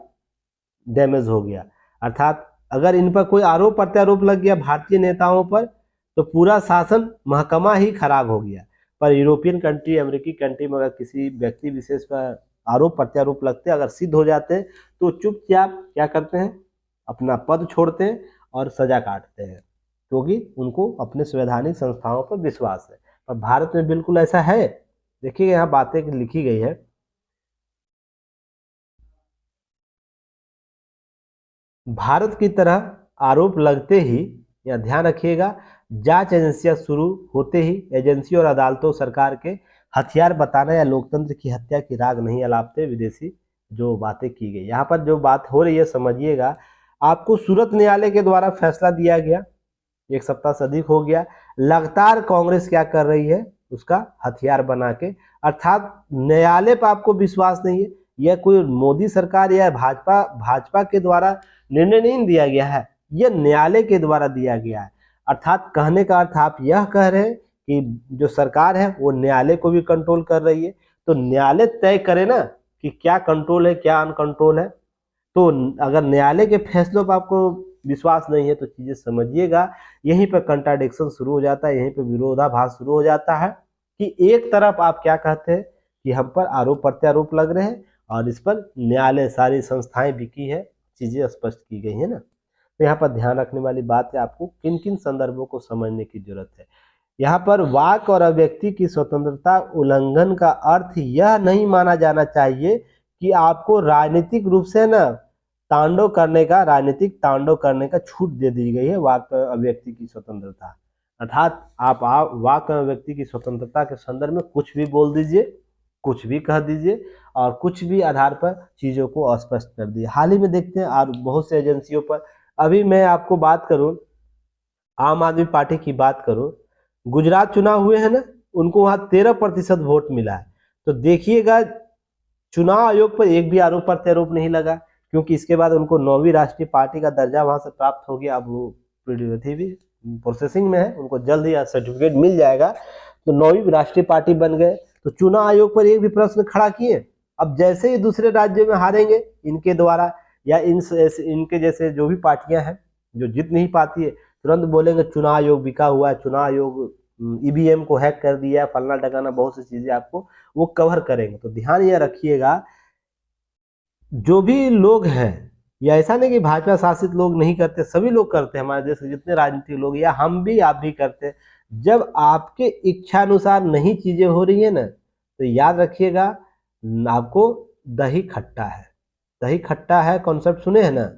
[SPEAKER 1] डैमेज हो गया। अर्थात अगर इन पर कोई आरोप प्रत्यारोप लग गया भारतीय नेताओं पर तो पूरा शासन महकमा ही खराब हो गया। पर यूरोपियन कंट्री, अमेरिकी कंट्री में अगर किसी व्यक्ति विशेष पर आरोप प्रत्यारोप लगते हैं, अगर सिद्ध हो जाते हैं तो चुपचाप क्या करते हैं, अपना पद छोड़ते हैं और सजा काटते हैं, क्योंकि उनको अपने संवैधानिक संस्थाओं पर विश्वास है। पर भारत में बिल्कुल ऐसा है। देखिए यहाँ बातें लिखी गई है, भारत की तरह आरोप लगते ही, या ध्यान रखिएगा, जांच एजेंसियां शुरू होते ही एजेंसी और अदालतों सरकार के हथियार बताना या लोकतंत्र की हत्या की राग नहीं अलापते विदेशी जो बातें की गई। यहाँ पर जो बात हो रही है समझिएगा। आपको सूरत न्यायालय के द्वारा फैसला दिया गया, 1 सप्ताह से अधिक हो गया, लगातार कांग्रेस क्या कर रही है, उसका हथियार बना के, अर्थात न्यायालय पर आपको विश्वास नहीं है। यह कोई मोदी सरकार या भाजपा के द्वारा निर्णय नहीं दिया गया है, यह न्यायालय के द्वारा दिया गया है। अर्थात कहने का अर्थ आप यह कह रहे हैं कि जो सरकार है वो न्यायालय को भी कंट्रोल कर रही है। तो न्यायालय तय करे ना कि क्या कंट्रोल है, क्या अनकंट्रोल है। तो अगर न्यायालय के फैसलों पर आपको विश्वास नहीं है तो चीजें समझिएगा, यहीं पर कंट्राडिक्शन शुरू हो जाता है, यहीं पर विरोधाभास शुरू हो जाता है कि एक तरफ आप क्या कहते हैं कि हम पर आरोप प्रत्यारोप लग रहे हैं और इस पर न्यायालय, सारी संस्थाएं भी की है, चीजें स्पष्ट की गई है ना। तो यहाँ पर ध्यान रखने वाली बात है, आपको किन किन संदर्भों को समझने की जरूरत है। यहाँ पर वाक और अभिव्यक्ति की स्वतंत्रता उल्लंघन का अर्थ यह नहीं माना जाना चाहिए कि आपको राजनीतिक रूप से ना राजनीतिक तांडव करने का छूट दे दी गई है। वाक और अभिव्यक्ति की स्वतंत्रता, अर्थात आप वाक व्यक्ति की स्वतंत्रता के संदर्भ में कुछ भी बोल दीजिए, कुछ भी कह दीजिए और कुछ भी आधार पर चीज़ों को अस्पष्ट कर दिए। हाल ही में देखते हैं और बहुत से एजेंसियों पर, अभी मैं आपको बात करूं, आम आदमी पार्टी की बात करूं, गुजरात चुनाव हुए हैं ना, उनको वहां 13% वोट मिला है। तो देखिएगा, चुनाव आयोग पर एक भी आरोप प्रत्यारोप नहीं लगा, क्योंकि इसके बाद उनको 9वीं राष्ट्रीय पार्टी का दर्जा वहां से प्राप्त हो गया। अब वो भी प्रोसेसिंग में है, उनको जल्द ही सर्टिफिकेट मिल जाएगा। तो 9वीं राष्ट्रीय पार्टी बन गए, तो चुनाव आयोग पर एक भी प्रश्न खड़ा किए। अब जैसे ही दूसरे राज्यों में हारेंगे इनके द्वारा, या इनके जैसे जो भी पार्टियां हैं जो जीत नहीं पाती है, तुरंत बोलेंगे चुनाव आयोग बिका हुआ है, चुनाव आयोग ईवीएम को हैक कर दिया, फलना टकाना, बहुत सी चीजें आपको वो कवर करेंगे। तो ध्यान यह रखिएगा, जो भी लोग हैं, या ऐसा नहीं कि भाजपा शासित लोग नहीं करते, सभी लोग करते हैं, हमारे देश के जितने राजनीतिक लोग, या हम भी, आप भी करते हैं। जब आपके इच्छा अनुसार नहीं चीजें हो रही है ना, तो याद रखिएगा, आपको दही खट्टा है, दही खट्टा है कॉन्सेप्ट सुने हैं ना,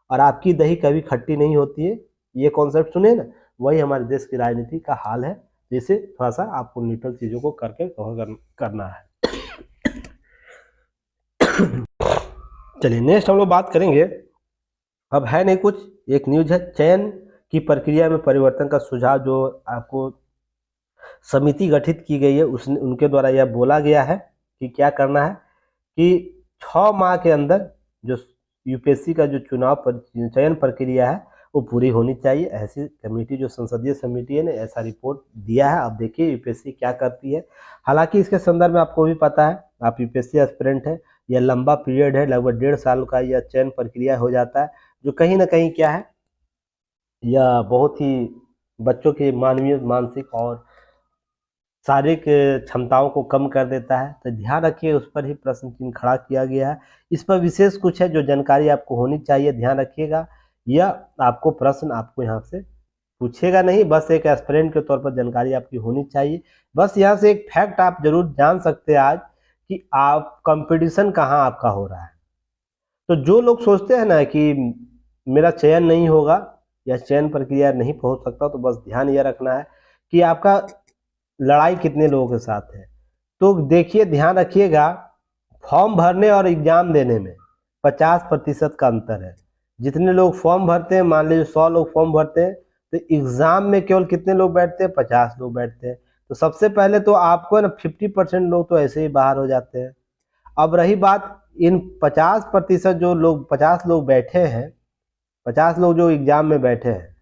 [SPEAKER 1] और आपकी दही कभी खट्टी नहीं होती है, ये कॉन्सेप्ट सुने ना, वही हमारे देश की राजनीति का हाल है। जिसे थोड़ा सा आपको न्यूट्रल चीजों को करके कवर करना है। चलिए नेक्स्ट हम लोग बात करेंगे, अब है नहीं कुछ, एक न्यूज है, चयन की प्रक्रिया में परिवर्तन का सुझाव जो आपको समिति गठित की गई है उनके द्वारा यह बोला गया है कि क्या करना है कि 6 माह के अंदर जो यूपीएससी का जो चुनाव चयन प्रक्रिया है वो पूरी होनी चाहिए। ऐसी कमेटी जो संसदीय समिति है ने ऐसा रिपोर्ट दिया है। अब देखिए यूपीएससी क्या करती है। हालांकि इसके संदर्भ में आपको भी पता है, आप यूपीएससी एस्पिरेंट है, यह लंबा पीरियड है, लगभग 1.5 साल का यह चयन प्रक्रिया हो जाता है, जो कहीं ना कहीं क्या है, यह बहुत ही बच्चों के मानवीय, मानसिक और शारीरिक क्षमताओं को कम कर देता है। तो ध्यान रखिए, उस पर ही प्रश्न चिन्ह खड़ा किया गया है। इस पर विशेष कुछ है जो जानकारी आपको होनी चाहिए, ध्यान रखिएगा। यह आपको प्रश्न आपको यहाँ से पूछेगा नहीं, बस एक एस्पिरेंट के तौर पर जानकारी आपकी होनी चाहिए। बस यहाँ से एक फैक्ट आप जरूर जान सकते हैं आज, कि आप कंपटीशन कहाँ आपका हो रहा है। तो जो लोग सोचते हैं ना कि मेरा चयन नहीं होगा या चयन प्रक्रिया नहीं पहुंच सकता, तो बस ध्यान यह रखना है कि आपका लड़ाई कितने लोगों के साथ है। तो देखिए, ध्यान रखिएगा, फॉर्म भरने और एग्जाम देने में 50% का अंतर है। जितने लोग फॉर्म भरते हैं, मान लीजिए 100 लोग फॉर्म भरते हैं, तो एग्जाम में केवल कितने लोग बैठते हैं, 50 लोग बैठते हैं। तो सबसे पहले तो आपको है ना 50% लोग तो ऐसे ही बाहर हो जाते हैं। अब रही बात इन 50% जो लोग, 50 लोग बैठे हैं, 50 लोग जो एग्जाम में बैठे हैं,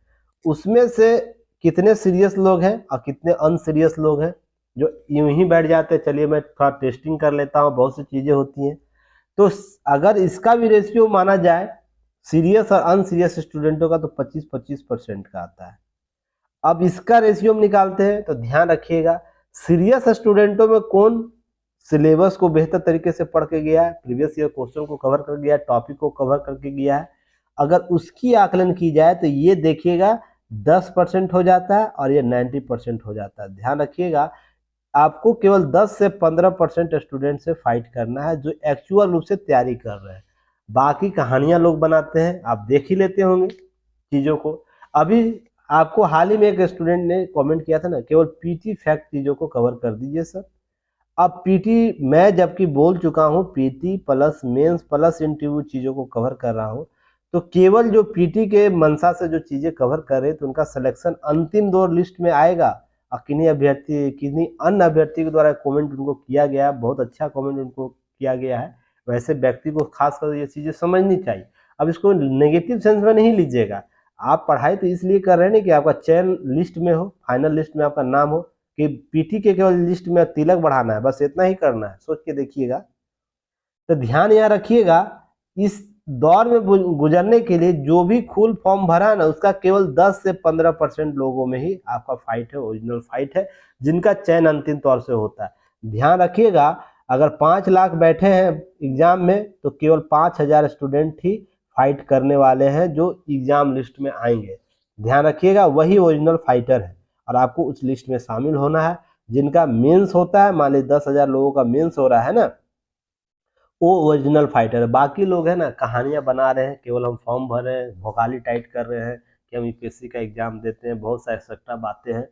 [SPEAKER 1] उसमें से कितने सीरियस लोग हैं और कितने अनसीरियस लोग हैं जो यूं ही बैठ जाते हैं, चलिए मैं थोड़ा टेस्टिंग कर लेता हूँ, बहुत सी चीजें होती हैं। तो अगर इसका भी रेशियो माना जाए सीरियस और अनसीरियस स्टूडेंटों का, तो 25-25% का आता है। अब इसका रेशियो हम निकालते हैं, तो ध्यान रखिएगा, सीरियस स्टूडेंटों में कौन सिलेबस को बेहतर तरीके से पढ़ के गया है, प्रीवियस ईयर क्वेश्चन को कवर कर गया है, टॉपिक को कवर करके गया है, अगर उसकी आकलन की जाए तो ये देखिएगा 10% हो जाता है और ये 90% हो जाता है। ध्यान रखिएगा, आपको केवल 10 से 15% स्टूडेंट से फाइट करना है जो एक्चुअल रूप से तैयारी कर रहे हैं। बाकी कहानियां लोग बनाते हैं, आप देख ही लेते होंगे चीज़ों को। अभी आपको हाल ही में एक स्टूडेंट ने कमेंट किया था ना, केवल पीटी फैक्ट चीज़ों को कवर कर दीजिए सर। अब पीटी मैं जबकि बोल चुका हूँ, PT plus mains plus interview चीज़ों को कवर कर रहा हूँ, तो केवल जो पीटी के मंशा से जो चीज़ें कवर कर रहे, तो उनका सिलेक्शन अंतिम 2 लिस्ट में आएगा। और किन्हीं अन्य अभ्यर्थी के द्वारा कमेंट उनको किया गया, बहुत अच्छा कमेंट उनको किया गया है, वैसे व्यक्ति को खासकर ये चीज़ें समझनी चाहिए। अब इसको नेगेटिव सेंस में नहीं लीजिएगा, आप पढ़ाई तो इसलिए कर रहे हैं कि आपका चयन लिस्ट में हो, फाइनल लिस्ट में आपका नाम हो, कि पीटी के केवल लिस्ट में तिलक बढ़ाना है, बस इतना ही करना है, सोच के देखिएगा। तो ध्यान यहाँ रखिएगा, इस दौर में गुजरने के लिए जो भी फुल फॉर्म भरा ना, उसका केवल 10 से 15% लोगों में ही आपका फाइट है, ओरिजिनल फाइट है, जिनका चयन अंतिम तौर से होता है। ध्यान रखिएगा, अगर 5 लाख बैठे हैं एग्जाम में, तो केवल 5,000 स्टूडेंट ही फाइट करने वाले हैं जो एग्जाम लिस्ट में आएंगे। ध्यान रखिएगा, वही ओरिजिनल फाइटर है और आपको उस लिस्ट में शामिल होना है। जिनका मेंस होता है, मान लीजिए 10,000 लोगों का मेंस हो रहा है ना, वो ओरिजिनल फाइटर है। बाकी लोग है ना कहानियां बना रहे हैं, केवल हम फॉर्म भर रहे हैं, भोकाली टाइट कर रहे हैं, कि हम यूपीएससी का एग्जाम देते हैं, बहुत सारे एक्स्ट्रा बातें हैं।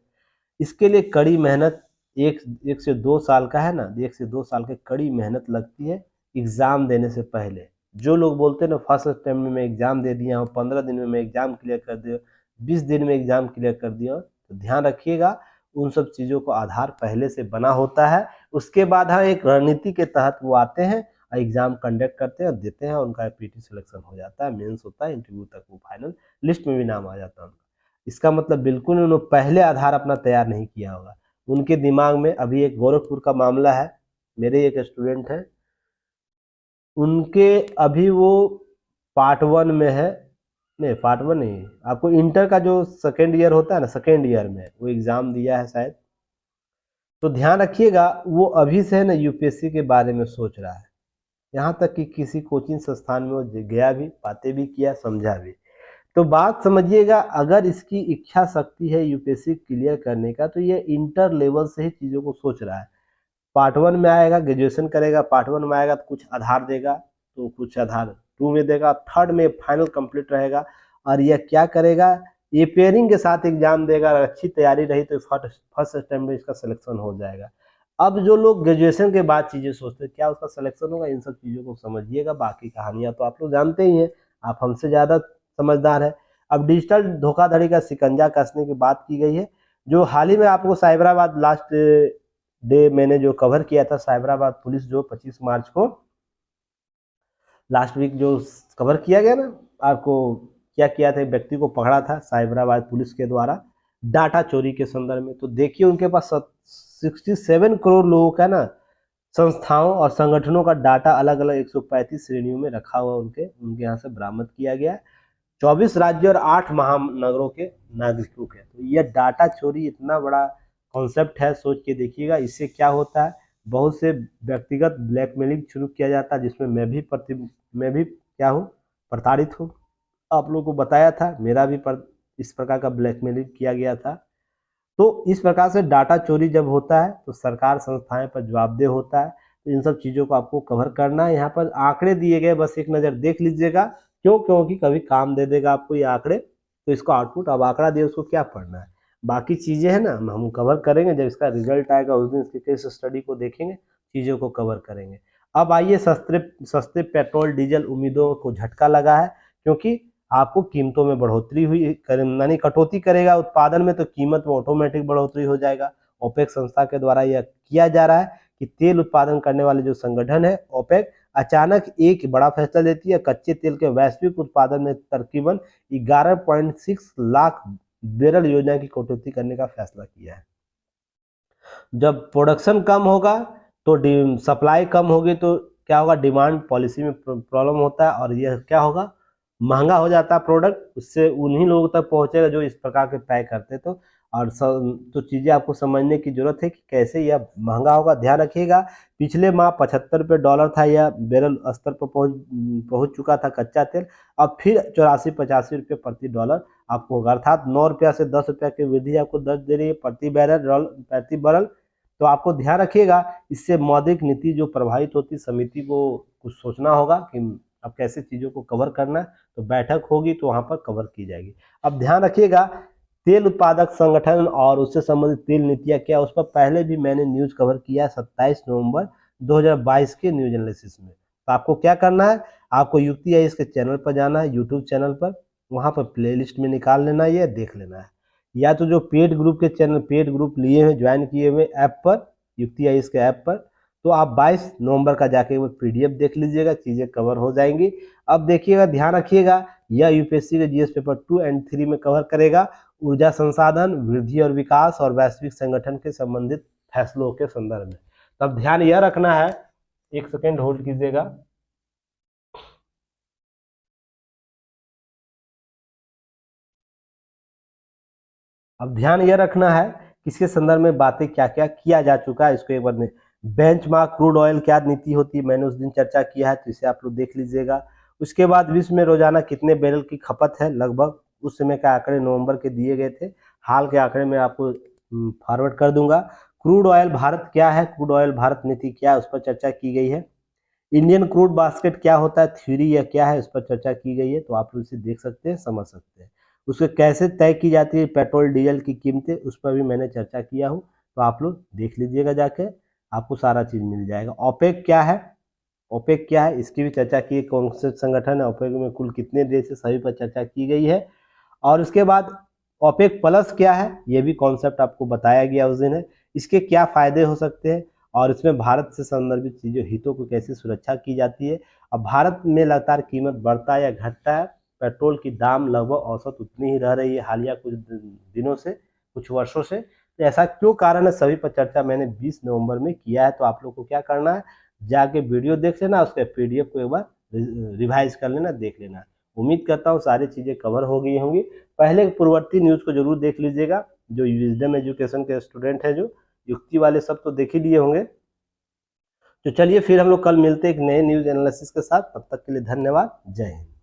[SPEAKER 1] इसके लिए कड़ी मेहनत, एक से 2 साल का है ना, 1 से 2 साल की कड़ी मेहनत लगती है एग्ज़ाम देने से पहले। जो लोग बोलते हैं ना फर्स्ट अटेम्प्ट में मैं एग्ज़ाम दे दिया हूँ, 15 दिन में मैं एग्ज़ाम क्लियर कर दिया, 20 दिन में एग्ज़ाम क्लियर कर दिया, तो ध्यान रखिएगा उन सब चीज़ों को आधार पहले से बना होता है। उसके बाद हाँ एक रणनीति के तहत वो आते हैं और एग्ज़ाम कंडक्ट करते हैं और देते हैं, उनका पीटी सिलेक्शन हो जाता है, मेंस होता है, इंटरव्यू तक वो फाइनल लिस्ट में भी नाम आ जाता है उनका। इसका मतलब बिल्कुल उन्होंने पहले आधार अपना तैयार नहीं किया होगा। उनके दिमाग में अभी एक गोरखपुर का मामला है, मेरे एक स्टूडेंट हैं, उनके अभी वो पार्ट 1 में है, नहीं पार्ट 1 नहीं, आपको इंटर का जो सेकेंड ईयर होता है ना, सेकेंड ईयर में वो एग्ज़ाम दिया है शायद। तो ध्यान रखिएगा वो अभी से है ना यूपीएससी के बारे में सोच रहा है, यहाँ तक कि किसी कोचिंग संस्थान में वो गया भी, बातें भी किया, समझा भी। तो बात समझिएगा, अगर इसकी इच्छा शक्ति है यूपीएससी क्लियर करने का तो ये इंटर लेवल से ही चीज़ों को सोच रहा है। पार्ट 1 में आएगा, ग्रेजुएशन करेगा, पार्ट 1 में आएगा तो कुछ आधार देगा, तो कुछ आधार 2 में देगा, थर्ड में फाइनल कंप्लीट रहेगा। और यह क्या करेगा, ये पेयरिंग के साथ एग्जाम देगा, अगर अच्छी तैयारी रही तो फर्स्ट अटेम्प्ट में इसका सिलेक्शन हो जाएगा। अब जो लोग ग्रेजुएशन के बाद चीज़ें सोचते हैं क्या उसका सिलेक्शन होगा, इन सब चीज़ों को समझिएगा, बाकी कहानियाँ तो आप लोग जानते ही हैं, आप हमसे ज़्यादा समझदार है। अब डिजिटल धोखाधड़ी का शिकंजा कसने की बात की गई है, जो हाल ही में आपको साइबराबाद लास्ट डे मैंने जो कवर किया था, साइबराबाद पुलिस जो 25 मार्च को लास्ट वीक जो कवर किया गया ना, आपको क्या किया था, व्यक्ति को पकड़ा था साइबराबाद पुलिस के द्वारा डाटा चोरी के संदर्भ में। तो देखिए उनके पास 67 करोड़ लोगों का ना संस्थाओं और संगठनों का डाटा अलग अलग 135 श्रेणियों में रखा हुआ उनके यहाँ से बरामद किया गया, 24 राज्य और 8 महानगरों के नागरिकों के। तो यह डाटा चोरी इतना बड़ा कॉन्सेप्ट है, सोच के देखिएगा। इससे क्या होता है, बहुत से व्यक्तिगत ब्लैकमेलिंग शुरू किया जाता है, जिसमें मैं भी क्या हूँ, प्रताड़ित हूँ। आप लोगों को बताया था, मेरा भी इस प्रकार का ब्लैकमेलिंग किया गया था। तो इस प्रकार से डाटा चोरी जब होता है तो सरकार संस्थाएं पर जवाबदेह होता है। तो इन सब चीज़ों को आपको कवर करना है। यहाँ पर आंकड़े दिए गए, बस एक नज़र देख लीजिएगा, क्योंकि कभी काम दे देगा आपको ये आंकड़े, तो इसको आउटपुट, अब आंकड़ा दिए उसको क्या पढ़ना है, बाकी चीज़ें हैं ना हम कवर करेंगे, जब इसका रिजल्ट आएगा उस दिन इसके केस स्टडी को देखेंगे, चीज़ों को कवर करेंगे। अब आइए, सस्ते पेट्रोल डीजल उम्मीदों को झटका लगा है, क्योंकि आपको कीमतों में बढ़ोतरी हुई, यानी कटौती करेगा उत्पादन में, तो कीमत में ऑटोमेटिक बढ़ोतरी हो जाएगा। ओपेक संस्था के द्वारा यह किया जा रहा है कि तेल उत्पादन करने वाले जो संगठन है ओपेक, अचानक एक बड़ा फैसला लेती है, कच्चे तेल के वैश्विक उत्पादन में तकरीबन 11.6 लाख बैरल योजना की कटौती करने का फैसला किया है। जब प्रोडक्शन कम होगा तो सप्लाई कम होगी, तो क्या होगा, डिमांड पॉलिसी में प्रॉब्लम होता है, और यह क्या होगा, महंगा हो जाता है प्रोडक्ट, उससे उन्हीं लोगों तक पहुंचेगा जो इस प्रकार के पैक करते। तो चीज़ें आपको समझने की जरूरत है कि कैसे यह महंगा होगा। ध्यान रखिएगा, पिछले माह $75 था, यह बैरल स्तर पर पहुंच चुका था कच्चा तेल, अब फिर 84-85 प्रति डॉलर आपको होगा, अर्थात 9 रुपया से 10 रुपया की वृद्धि आपको दर्ज दे रही है प्रति बैरल। तो आपको ध्यान रखिएगा, इससे मौद्रिक नीति जो प्रभावित होती, समिति को कुछ सोचना होगा कि अब कैसे चीज़ों को कवर करना है, तो बैठक होगी तो वहाँ पर कवर की जाएगी। अब ध्यान रखिएगा, तेल उत्पादक संगठन और उससे संबंधित तेल नीतियाँ क्या, उस पर पहले भी मैंने न्यूज़ कवर किया 27 नवंबर 2022 के न्यूज एनालिसिस में। तो आपको क्या करना है, आपको युक्ति है इसके चैनल पर जाना है, यूट्यूब चैनल पर, वहाँ पर प्लेलिस्ट में निकाल लेना है, ये देख लेना है, या तो जो पेड ग्रुप के चैनल, पेड ग्रुप लिए हुए, ज्वाइन किए हुए ऐप पर, युक्ति है इसके ऐप पर, तो आप 22 नवंबर का जाके वो पीडीएफ देख लीजिएगा, चीज़ें कवर हो जाएंगी। अब देखिएगा, ध्यान रखिएगा, यह यूपीएससी के जीएस पेपर 2 और 3 में कवर करेगा ऊर्जा संसाधन, वृद्धि और विकास और वैश्विक संगठन के संबंधित फैसलों के संदर्भ में। तब ध्यान यह रखना है, एक सेकेंड होल्ड कीजिएगा। अब ध्यान यह रखना है किसके संदर्भ में बातें क्या क्या किया जा चुका है, इसको एक बार में बेंचमार्क क्रूड ऑयल क्या नीति होती है, मैंने उस दिन चर्चा किया है, तो इसे आप लोग देख लीजिएगा। उसके बाद विश्व में रोजाना कितने बैरल की खपत है, लगभग उस समय के आंकड़े नवंबर के दिए गए थे, हाल के आंकड़े मैं आपको फॉरवर्ड कर दूंगा। क्रूड ऑयल भारत क्या है, क्रूड ऑयल भारत नीति क्या है, उस पर चर्चा की गई है। इंडियन क्रूड बास्केट क्या होता है, थ्योरी या क्या है, उस पर चर्चा की गई है, तो आप लोग इसे देख सकते हैं, समझ सकते हैं। उसके कैसे तय की जाती है पेट्रोल डीजल की कीमतें, उस पर भी मैंने चर्चा किया हूँ, तो आप लोग देख लीजिएगा जाके, आपको सारा चीज़ मिल जाएगा। ओपेक क्या है, ओपेक क्या है इसकी भी चर्चा की, कौन से संगठन है, ओपेक में कुल कितने देश है, सभी पर चर्चा की गई है। और उसके बाद ओपेक प्लस क्या है, ये भी कॉन्सेप्ट आपको बताया गया उस दिन है, इसके क्या फ़ायदे हो सकते हैं और इसमें भारत से संदर्भित चीज़ों हितों को कैसे सुरक्षा की जाती है। अब भारत में लगातार कीमत बढ़ता या घटता है, पेट्रोल की दाम लगभग औसत उतनी ही रह रही है हालिया कुछ दिनों से, कुछ वर्षों से, तो ऐसा क्यों कारण है, सभी पर चर्चा मैंने 20 नवंबर में किया है। तो आप लोग को क्या करना है, जाके वीडियो देख लेना, उसके पीडीएफ को एक बार रिवाइज कर लेना, देख लेना। उम्मीद करता हूँ सारी चीज़ें कवर हो गई होंगी। पहले पूर्ववर्ती न्यूज़ को जरूर देख लीजिएगा, जो विजडम एजुकेशन के स्टूडेंट हैं, जो युक्ति वाले, सब तो देख ही लिए होंगे। तो चलिए फिर हम लोग कल मिलते हैं एक नए न्यूज़ एनालिसिस के साथ, तब तक के लिए धन्यवाद, जय हिंद।